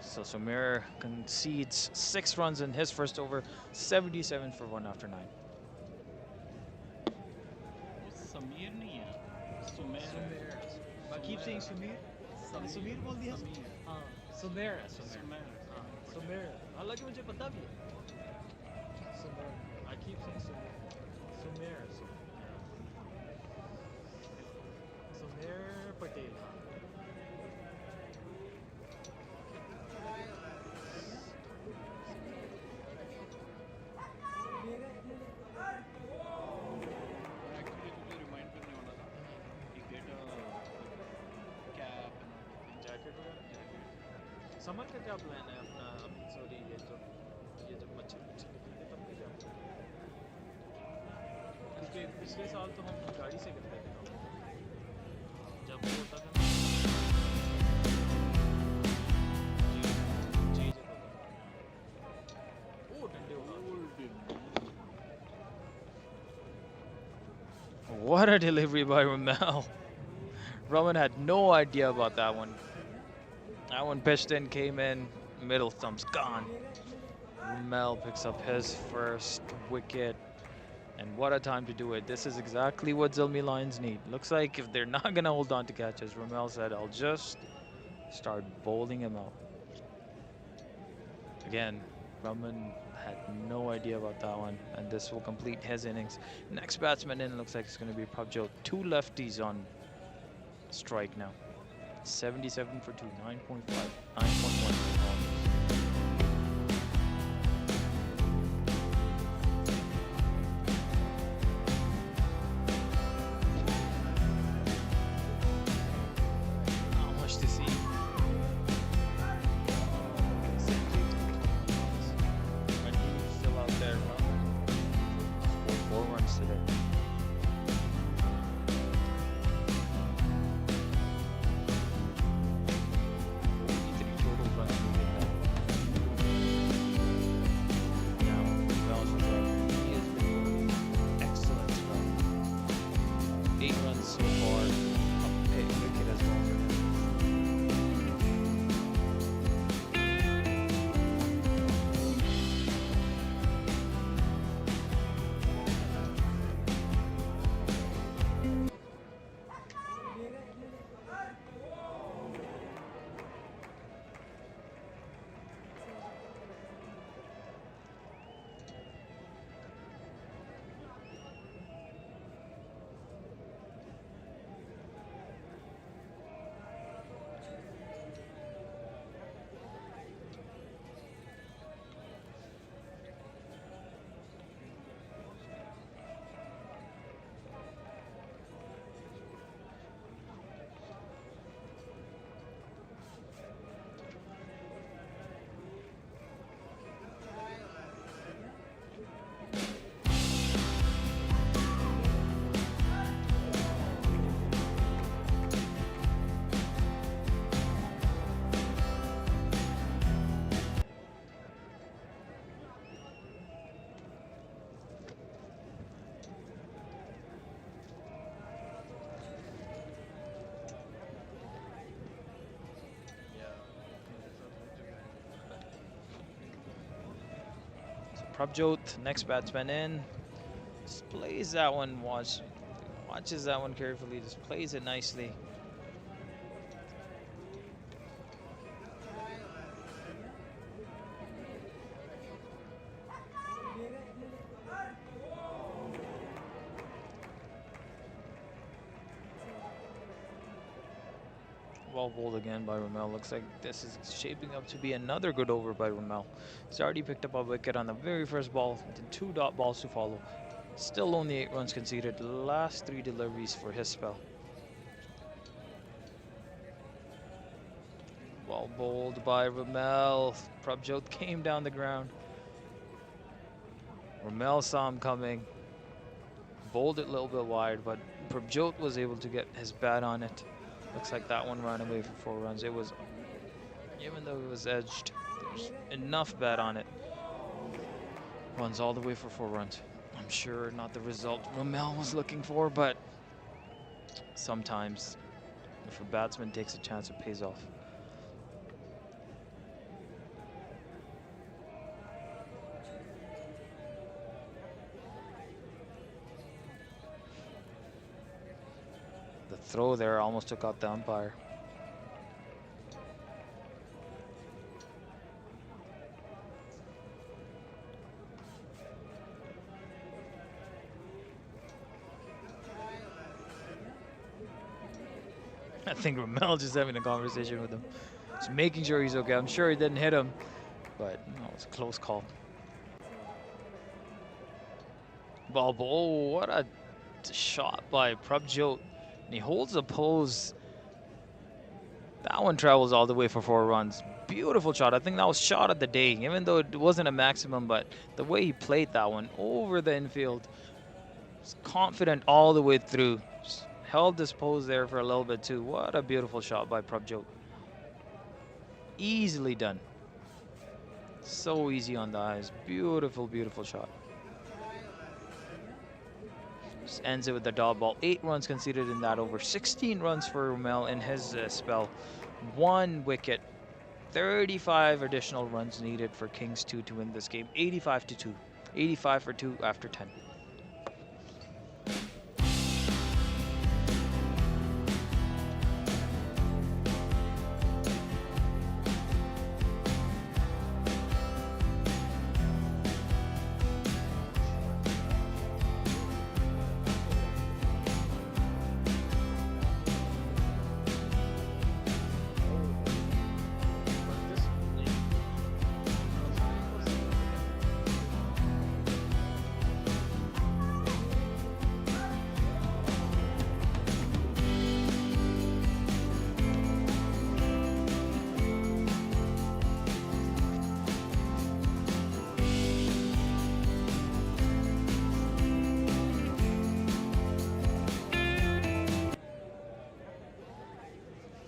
So Sumer concedes 6 runs in his first over, 77 for 1 after 9. Sameer नहीं है, सुमेर है। I keep saying Sumer. Sumer बोल दिया? हाँ, Sumer है, Sumer. हाँ, Sumer. हालांकि मुझे पता भी है. Sumer. I keep saying Sumer. Sumer. Sumer Patel. Actually तुझे remind करने वाला था कि get a cap and jacket वगैरह समर का क्या प्लान है अपना? सॉरी, ये जब मच्छर निकलते तब का क्या प्लान है? क्योंकि पिछले साल तो हम गाड़ी से करते थे ना, जब वो होता था ना, जी जब होता था वो डंडे उड़ा What a delivery by Ramel. Roman had no idea about that one. That one pitched in, came in, middle thumb's gone. Ramel picks up his first wicket. And what a time to do it. This is exactly what Zalmi Lions need. Looks like if they're not going to hold on to catches, Ramel said, I'll just start bowling him out. Again, Raman had no idea about that one, and this will complete his innings. Next batsman in looks like it's going to be Prabjot. 2 lefties on strike now. 77 for 2, 9.5, 9.1. Prabjot, next batsman in, just plays that one, watches that one carefully, just plays it nicely. Well bowled again by Ramel. Looks like this is shaping up to be another good over by Ramel. He's already picked up a wicket on the very first ball, then 2 dot balls to follow. Still only 8 runs conceded. Last 3 deliveries for his spell. Well bowled by Ramel. Prabjot came down the ground. Ramel saw him coming. Bowled it a little bit wide, but Prabjot was able to get his bat on it. Looks like that one ran away for 4 runs. It was, even though it was edged, there's enough bat on it. Runs all the way for 4 runs. I'm sure not the result Ramel was looking for, but sometimes if a batsman takes a chance, it pays off. The throw there almost took out the umpire. I think Ramel just having a conversation with him. Just making sure he's okay. I'm sure he didn't hit him, but no, it's a close call. Ball, oh, what a shot by Prabjot. And he holds the pose. That one travels all the way for 4 runs. Beautiful shot. I think that was shot of the day, even though it wasn't a maximum, but the way he played that one over the infield, was confident all the way through. Just held this pose there for a little bit too. What a beautiful shot by Prabjot. Easily done. So easy on the eyes. Beautiful, beautiful shot. Just ends it with the dot ball. 8 runs conceded in that over. 16 runs for Ramel in his spell. 1 wicket. 35 additional runs needed for Kings 2 to win this game. 85-2. 85 for 2 after 10.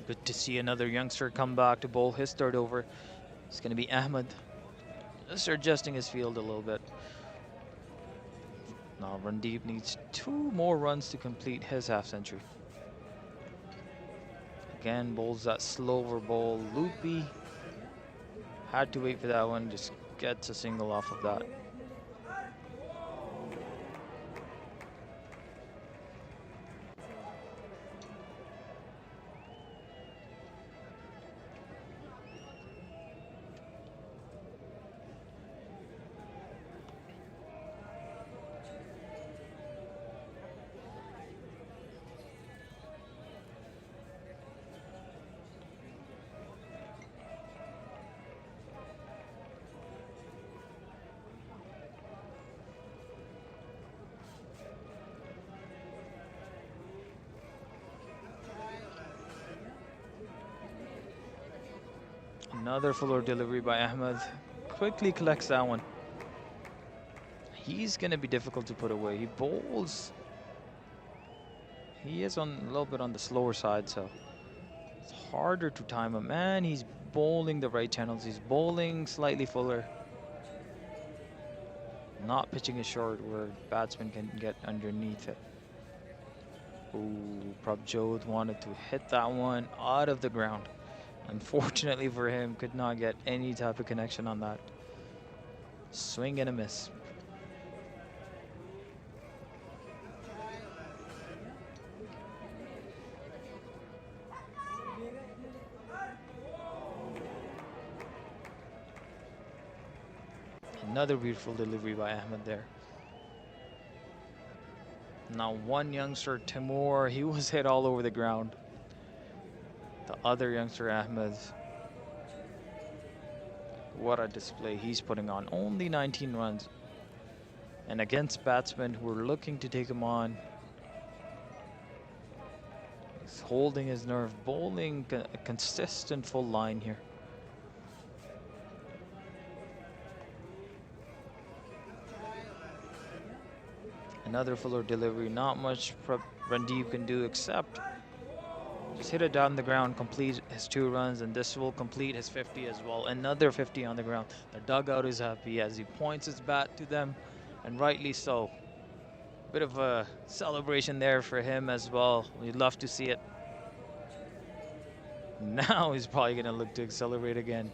Good to see another youngster come back to bowl his third over. It's going to be Ahmed. Just adjusting his field a little bit. Now Randeep needs 2 more runs to complete his half century. Again, bowls that slower bowl. Loopy. Had to wait for that one. Just gets a single off of that. Another fuller delivery by Ahmed. Quickly collects that one. He's going to be difficult to put away. He bowls. He is on a little bit on the slower side, so it's harder to time him. And he's bowling the right channels. He's bowling slightly fuller. Not pitching it short where batsmen can get underneath it. Ooh, Prabjot wanted to hit that one out of the ground. Unfortunately for him, could not get any type of connection on that. Swing and a miss. Another beautiful delivery by Ahmed there. Now one youngster, Timur, he was hit all over the ground. The other youngster, Ahmed, what a display he's putting on. Only 19 runs. And against batsmen who are looking to take him on. He's holding his nerve, bowling a consistent full line here. Another fuller delivery. Not much Randeep can do except just hit it down the ground, complete his 2 runs, and this will complete his 50 as well. Another 50 on the ground. The dugout is happy as he points his bat to them, and rightly so. Bit of a celebration there for him as well. We'd love to see it. Now he's probably going to look to accelerate again.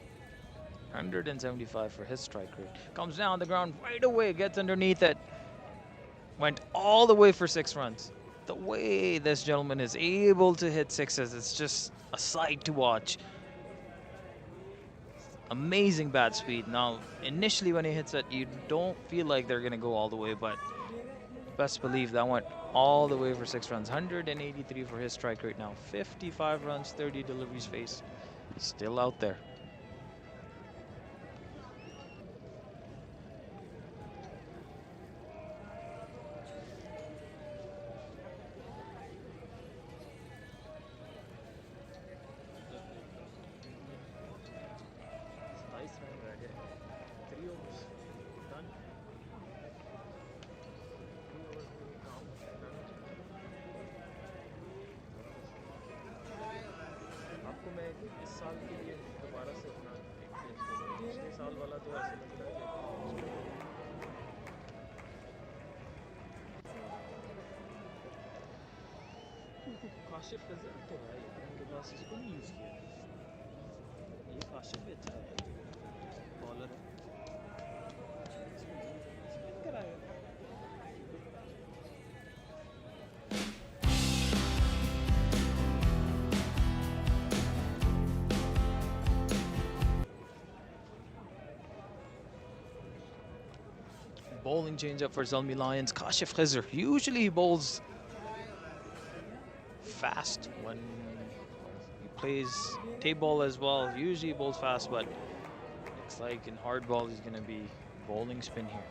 175 for his strike rate. Comes down the ground right away, gets underneath it. Went all the way for 6 runs. The way this gentleman is able to hit sixes, it's just a sight to watch. Amazing bat speed. Now, initially when he hits it, you don't feel like they're going to go all the way, but best believe that went all the way for 6 runs. 183 for his strike rate now. 55 runs, 30 deliveries faced. Still out there. Kashif खजर तो है यार, उनके पास इसको नहीं use किया। ये काशिफ भी अच्छा है, बॉलर है, स्पिन कराएगा। Bowling change up for Zalmi Lions. Kashif Khizr. Usually he bowls fast when he plays tape ball as well. Usually he bowls fast, but looks like in hard ball he's going to be bowling spin here.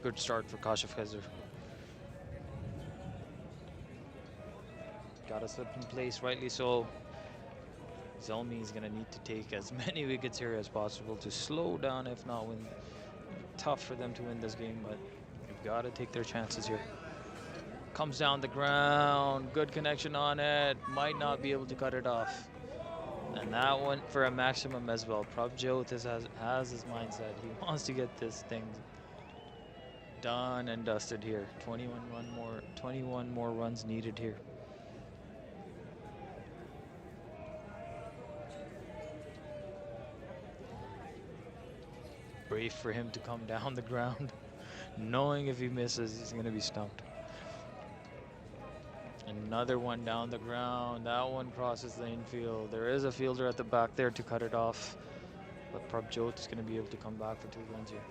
Good start for Kashif Khizr. Got us up in place, rightly so. Zalmi is going to need to take as many wickets here as possible to slow down, if not win. Tough for them to win this game, but you've got to take their chances here. Comes down the ground, good connection on it. Might not be able to cut it off. And that went for a maximum as well. Prabjot has his mindset. He wants to get this thing done and dusted here. 21 more runs needed here. Brave for him to come down the ground, knowing if he misses, he's going to be stumped. Another one down the ground. That one crosses the infield. There is a fielder at the back there to cut it off, but Prabjot is going to be able to come back for 2 runs here.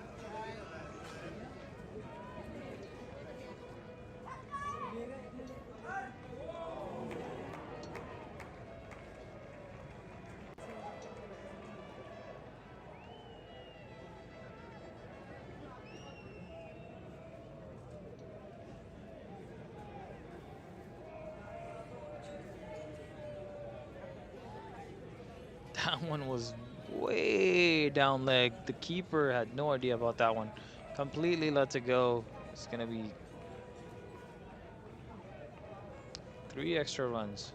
That one was way down leg. The keeper had no idea about that one. Completely lets it go. It's going to be 3 extra runs.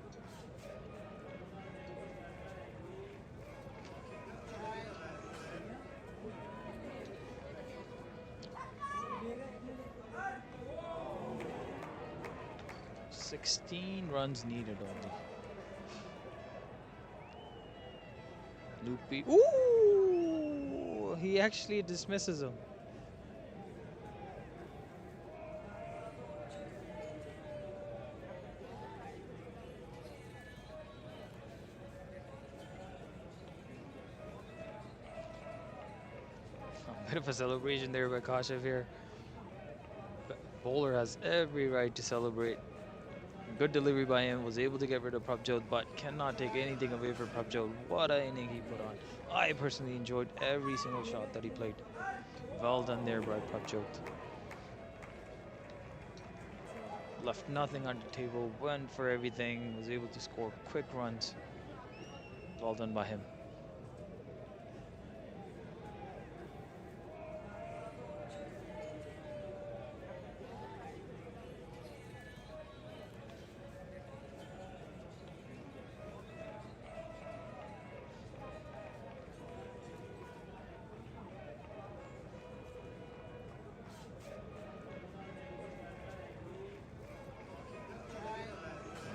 16 runs needed only. Loopy. Ooh! He actually dismisses him. A bit of a celebration there by Kashev here. Bowler has every right to celebrate. Good delivery by him, was able to get rid of Prabjot, but cannot take anything away from Prabjot. What an inning he put on. I personally enjoyed every single shot that he played. Well done there by Prabjot. Left nothing on the table, went for everything, was able to score quick runs. Well done by him.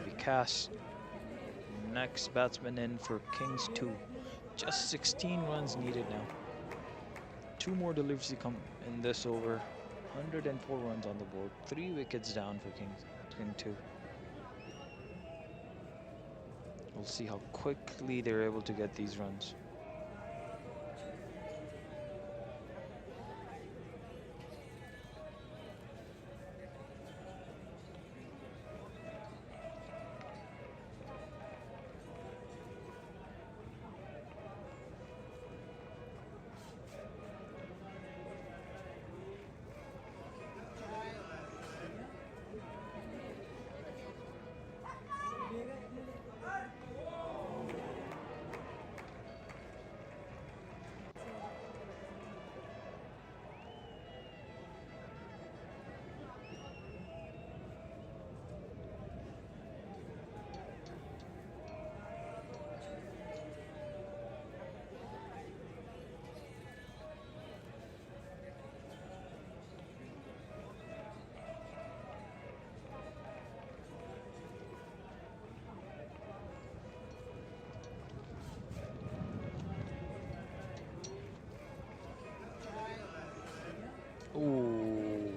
Vikas, next batsman in for Kings 2. Just 16 runs needed now. 2 more deliveries to come in this over. 104 runs on the board. 3 wickets down for King 2. We'll see how quickly they're able to get these runs. Ooh,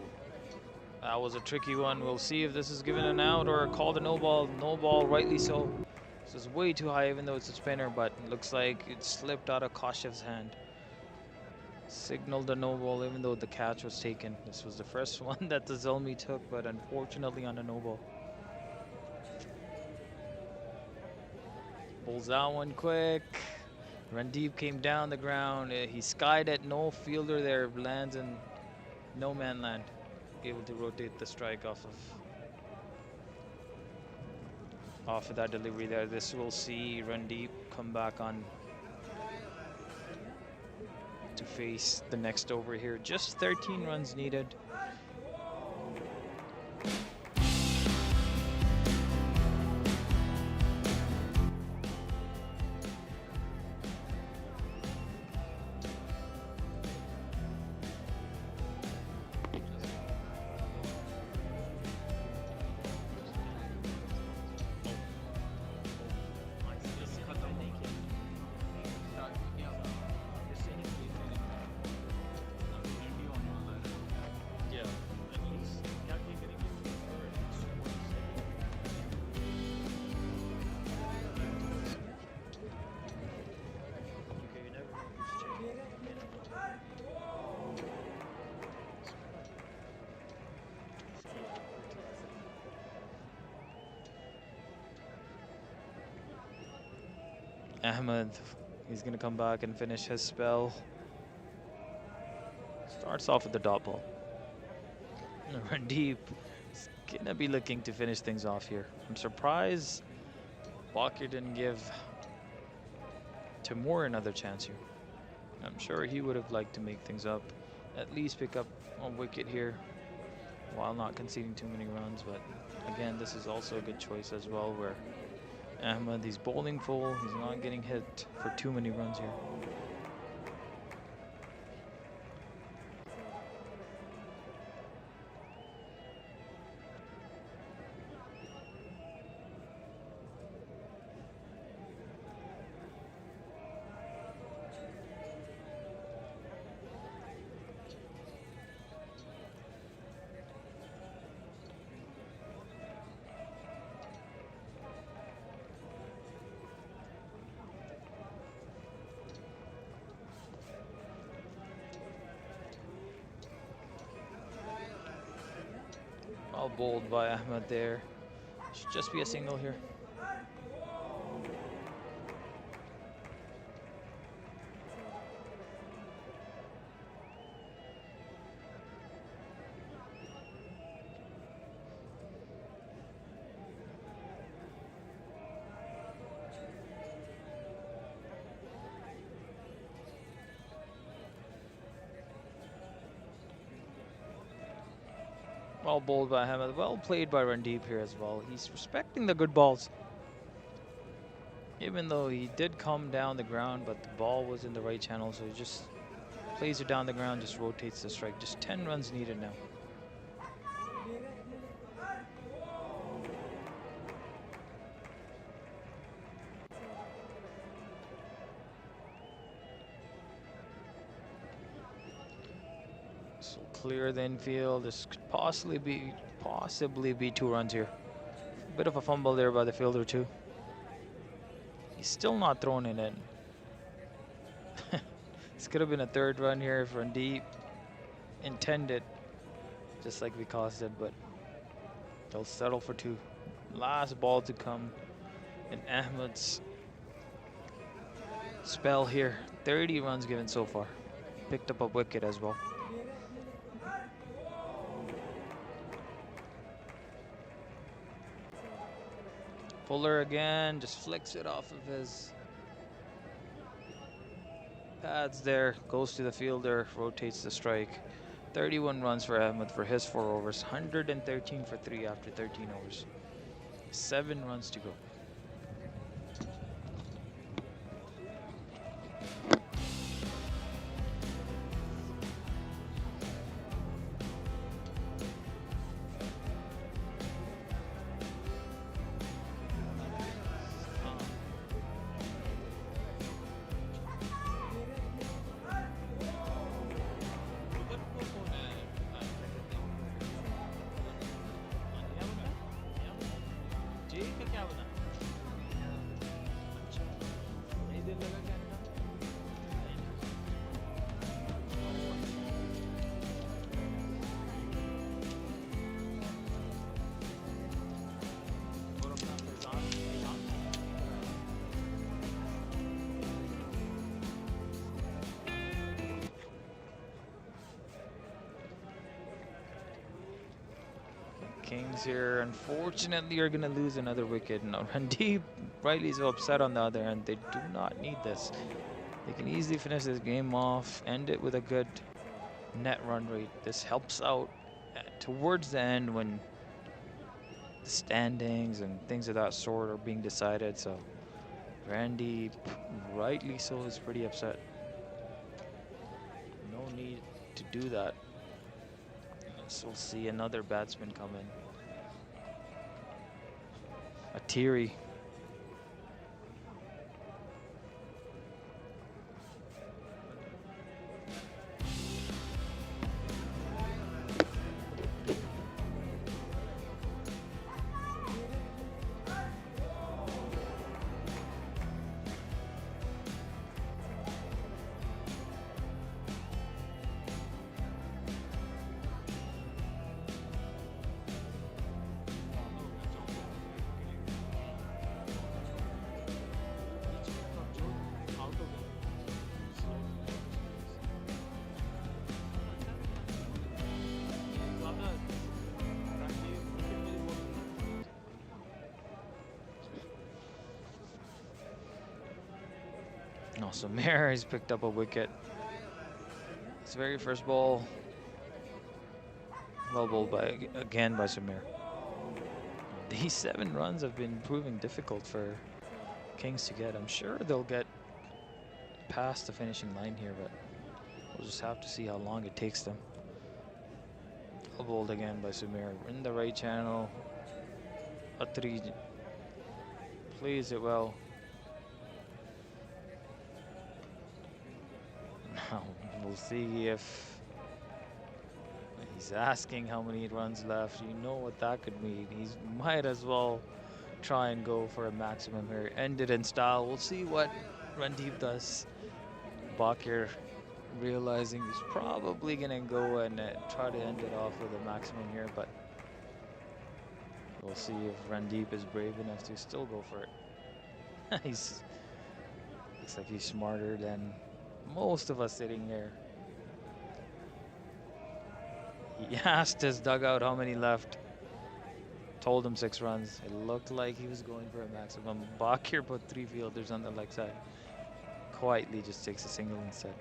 that was a tricky one. We'll see if this is given an out or called a no ball. No ball, rightly so. This is way too high, even though it's a spinner, but it looks like it slipped out of Kashev's hand. Signaled a no ball, even though the catch was taken. This was the first one that the Zalmi took, but unfortunately on a no ball. Pulls that one quick. Randeep came down the ground. He skied it. No fielder there. Lands in no man land. Able to rotate the strike off of that delivery there. This will see Randeep come back on to face the next over here. Just 13 runs needed. Ahmed, he's going to come back and finish his spell. Starts off with the dot ball. Randeep is going to be looking to finish things off here. I'm surprised Bakir didn't give Timur another chance here. I'm sure he would have liked to make things up, at least pick up a wicket here while not conceding too many runs. But again, this is also a good choice as well, where Ahmed, he's bowling full, he's not getting hit for too many runs here. Well bowled by Ahmed there. Should just be a single here. Well bowled by Ahmed. Well played by Randeep here as well. He's respecting the good balls. Even though he did come down the ground, but the ball was in the right channel, so he just plays it down the ground, just rotates the strike. Just 10 runs needed now. So clear the infield. This could possibly be 2 runs here. Bit of a fumble there by the fielder too. He's still not throwing it in. This could have been a 3rd run here if Randeep intended, just like we caused it, but they'll settle for 2. Last ball to come in Ahmed's spell here. 30 runs given so far. Picked up a wicket as well. Fuller again, just flicks it off of his pads there, goes to the fielder, rotates the strike. 31 runs for Ahmed for his 4 overs, 113 for 3 after 13 overs. 7 runs to go. Kings here, unfortunately, are going to lose another wicket. Now, Randeep rightly so upset on the other end. They do not need this. They can easily finish this game off, end it with a good net run rate. This helps out towards the end when the standings and things of that sort are being decided. So, Randeep, rightly so, is pretty upset. No need to do that. So we'll see another batsman come in. A Teary. No, Samir has picked up a wicket. His very first ball. Well bowled again by Samir. These 7 runs have been proving difficult for Kings to get. I'm sure they'll get past the finishing line here, but we'll just have to see how long it takes them. Well bowled again by Samir. In the right channel. Atri plays it well. Now we'll see if he's asking how many runs left. You know what that could mean. He might as well try and go for a maximum here. End it in style. We'll see what Randeep does. Bakir realizing he's probably going to go and try to end it off with a maximum here, but We'll see if Randeep is brave enough to still go for it. He's looks like he's smarter than most of us sitting here. He asked his dugout how many left. Told him 6 runs. It looked like he was going for a maximum. Bakir put 3 fielders on the leg side. Quietly just takes a single instead.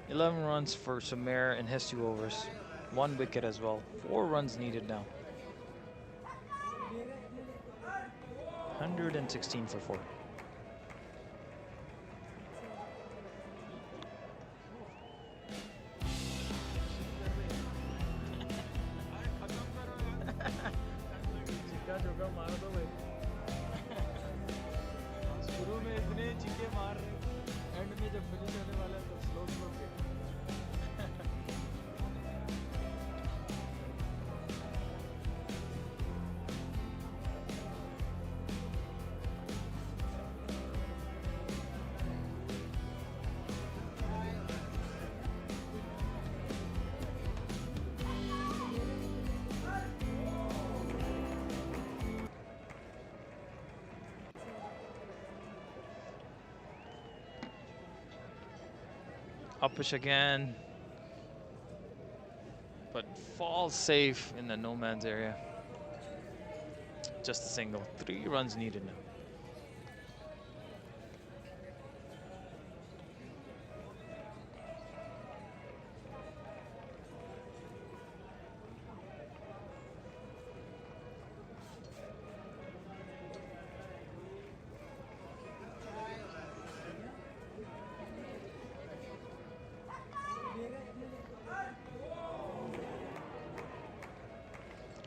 Eleven runs for Sumer in his 2 overs. 1 wicket as well. 4 runs needed now. 116 for 4. चिक्का चौका मार दो भाई शुरू में इतने चिक्के मार रहे and में जब फिनिश होने वाला है तो स्लो स्लो के Uppish again, but falls safe in the no man's area. Just a single. 3 runs needed now.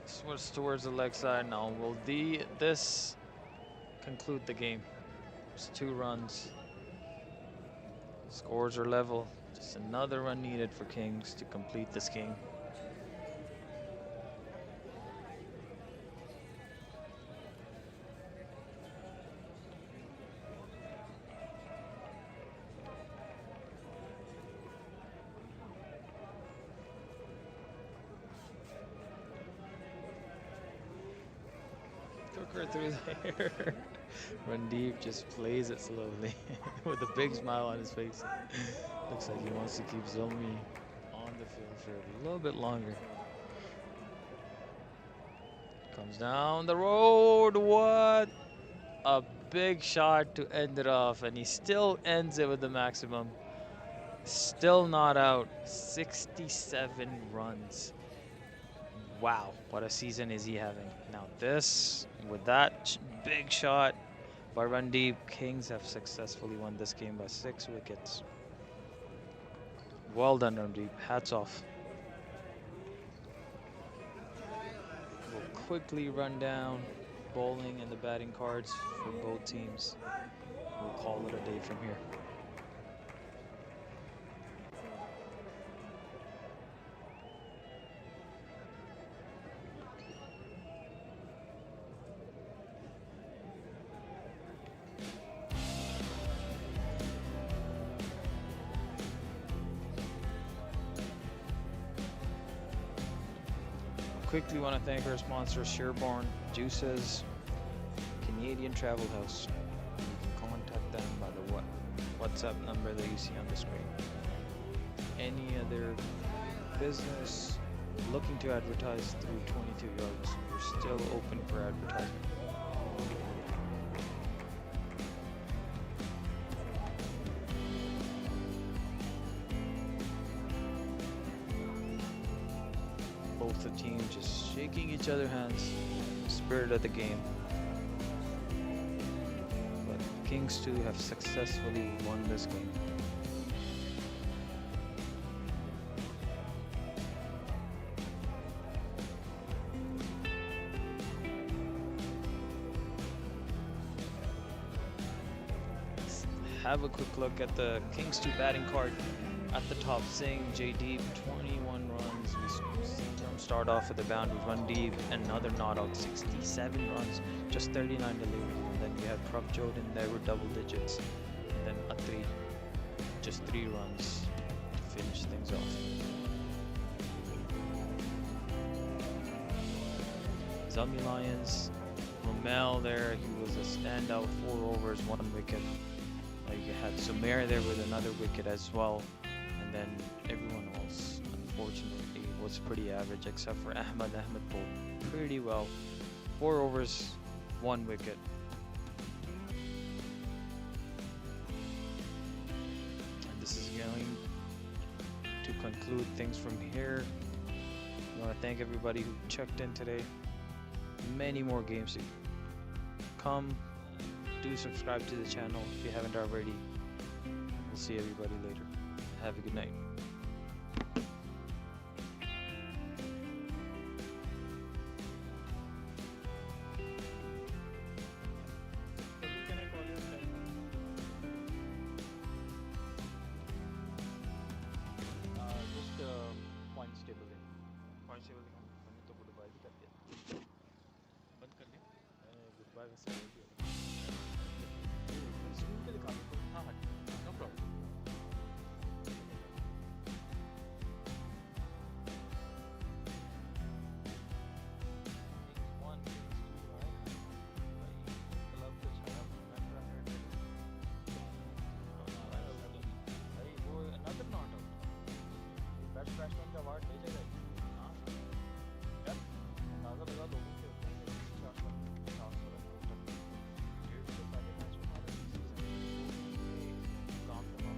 Switch towards the leg side now. Will this conclude the game? It's 2 runs. Scores are level. Just another run needed for Kings to complete this game. Cooker through there. Randeep just plays it slowly with a big smile on his face. Looks like he wants to keep Zalmi on the field for a little bit longer. Comes down the road. What a big shot to end it off. And he still ends it with the maximum. Still not out. 67 runs. Wow, what a season is he having. Now this, with that big shot by Randeep, Kings have successfully won this game by 6 wickets. Well done, Randeep. Hats off. We'll quickly run down bowling and the batting cards for both teams. We'll call it a day from here. Quickly want to thank our sponsor, Sherborne Juices, Canadian Travel House. You can contact them by the WhatsApp number that you see on the screen. Any other business looking to advertise through 22 yards, we're still open for advertising. Both both the teams just shaking each other hands. Spirit of the game. But Kings 2 have successfully won this game. Let's have a quick look at the Kings 2 batting card. At the top, Singh, JD, 21 runs. We see them start off with a boundary run deep, another not out, 67 runs, just 39 deliveries. And then we had Pravjot in there with double digits. And then Atri, just 3 runs to finish things off. Zalmi Lions, Romel there, he was a standout, 4 overs, 1 wicket. You had Sumer there with another wicket as well. And then everyone else, unfortunately, was pretty average except for Ahmed. Ahmed bowled pretty well. 4 overs, 1 wicket. And this is going to conclude things from here. I want to thank everybody who checked in today. Many more games to come. Do subscribe to the channel if you haven't already. We'll see everybody later. Have a good night. Can I call you back? Just points table है. Points table दिखाना. मैंने तो goodbye भी कर दिया. बंद कर दिया. मैंने goodbye का sign किया. Screen पे दिखा दो. हाँ हाँ. No problem. बैट्समैन का अवार्ड ले जाएगा. हाँ यार अंदाजा लगा लोगों के उतने ही 400 रन 150 पहले मैच में हमारे सीजन काम तमाम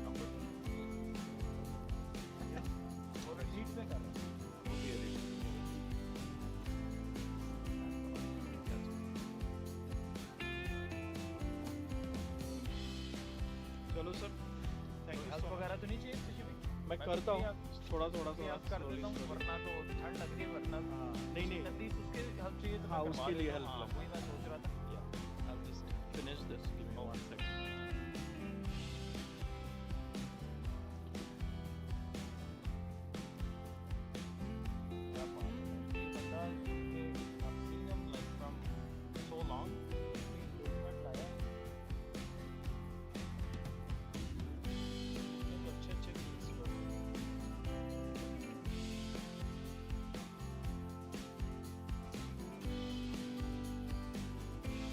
नंबर और लीड्स में कर रहे हैं. चलो सर, थैंक यू. हेल्प वगैरह तो नहीं चाहिए किसी भी. मैं करता हूँ थोड़ा थोड़ा मैं सा कर देता हूँ वरना तो ठंड लग रही है वरना नहीं तकलीफ उसके हेल्प चाहिए तो हाँ, मैं करवा उसके लिए देता हूँ. help हाँ, वही मैं सोच रहा था. I'll just finish this. Give me 1 second.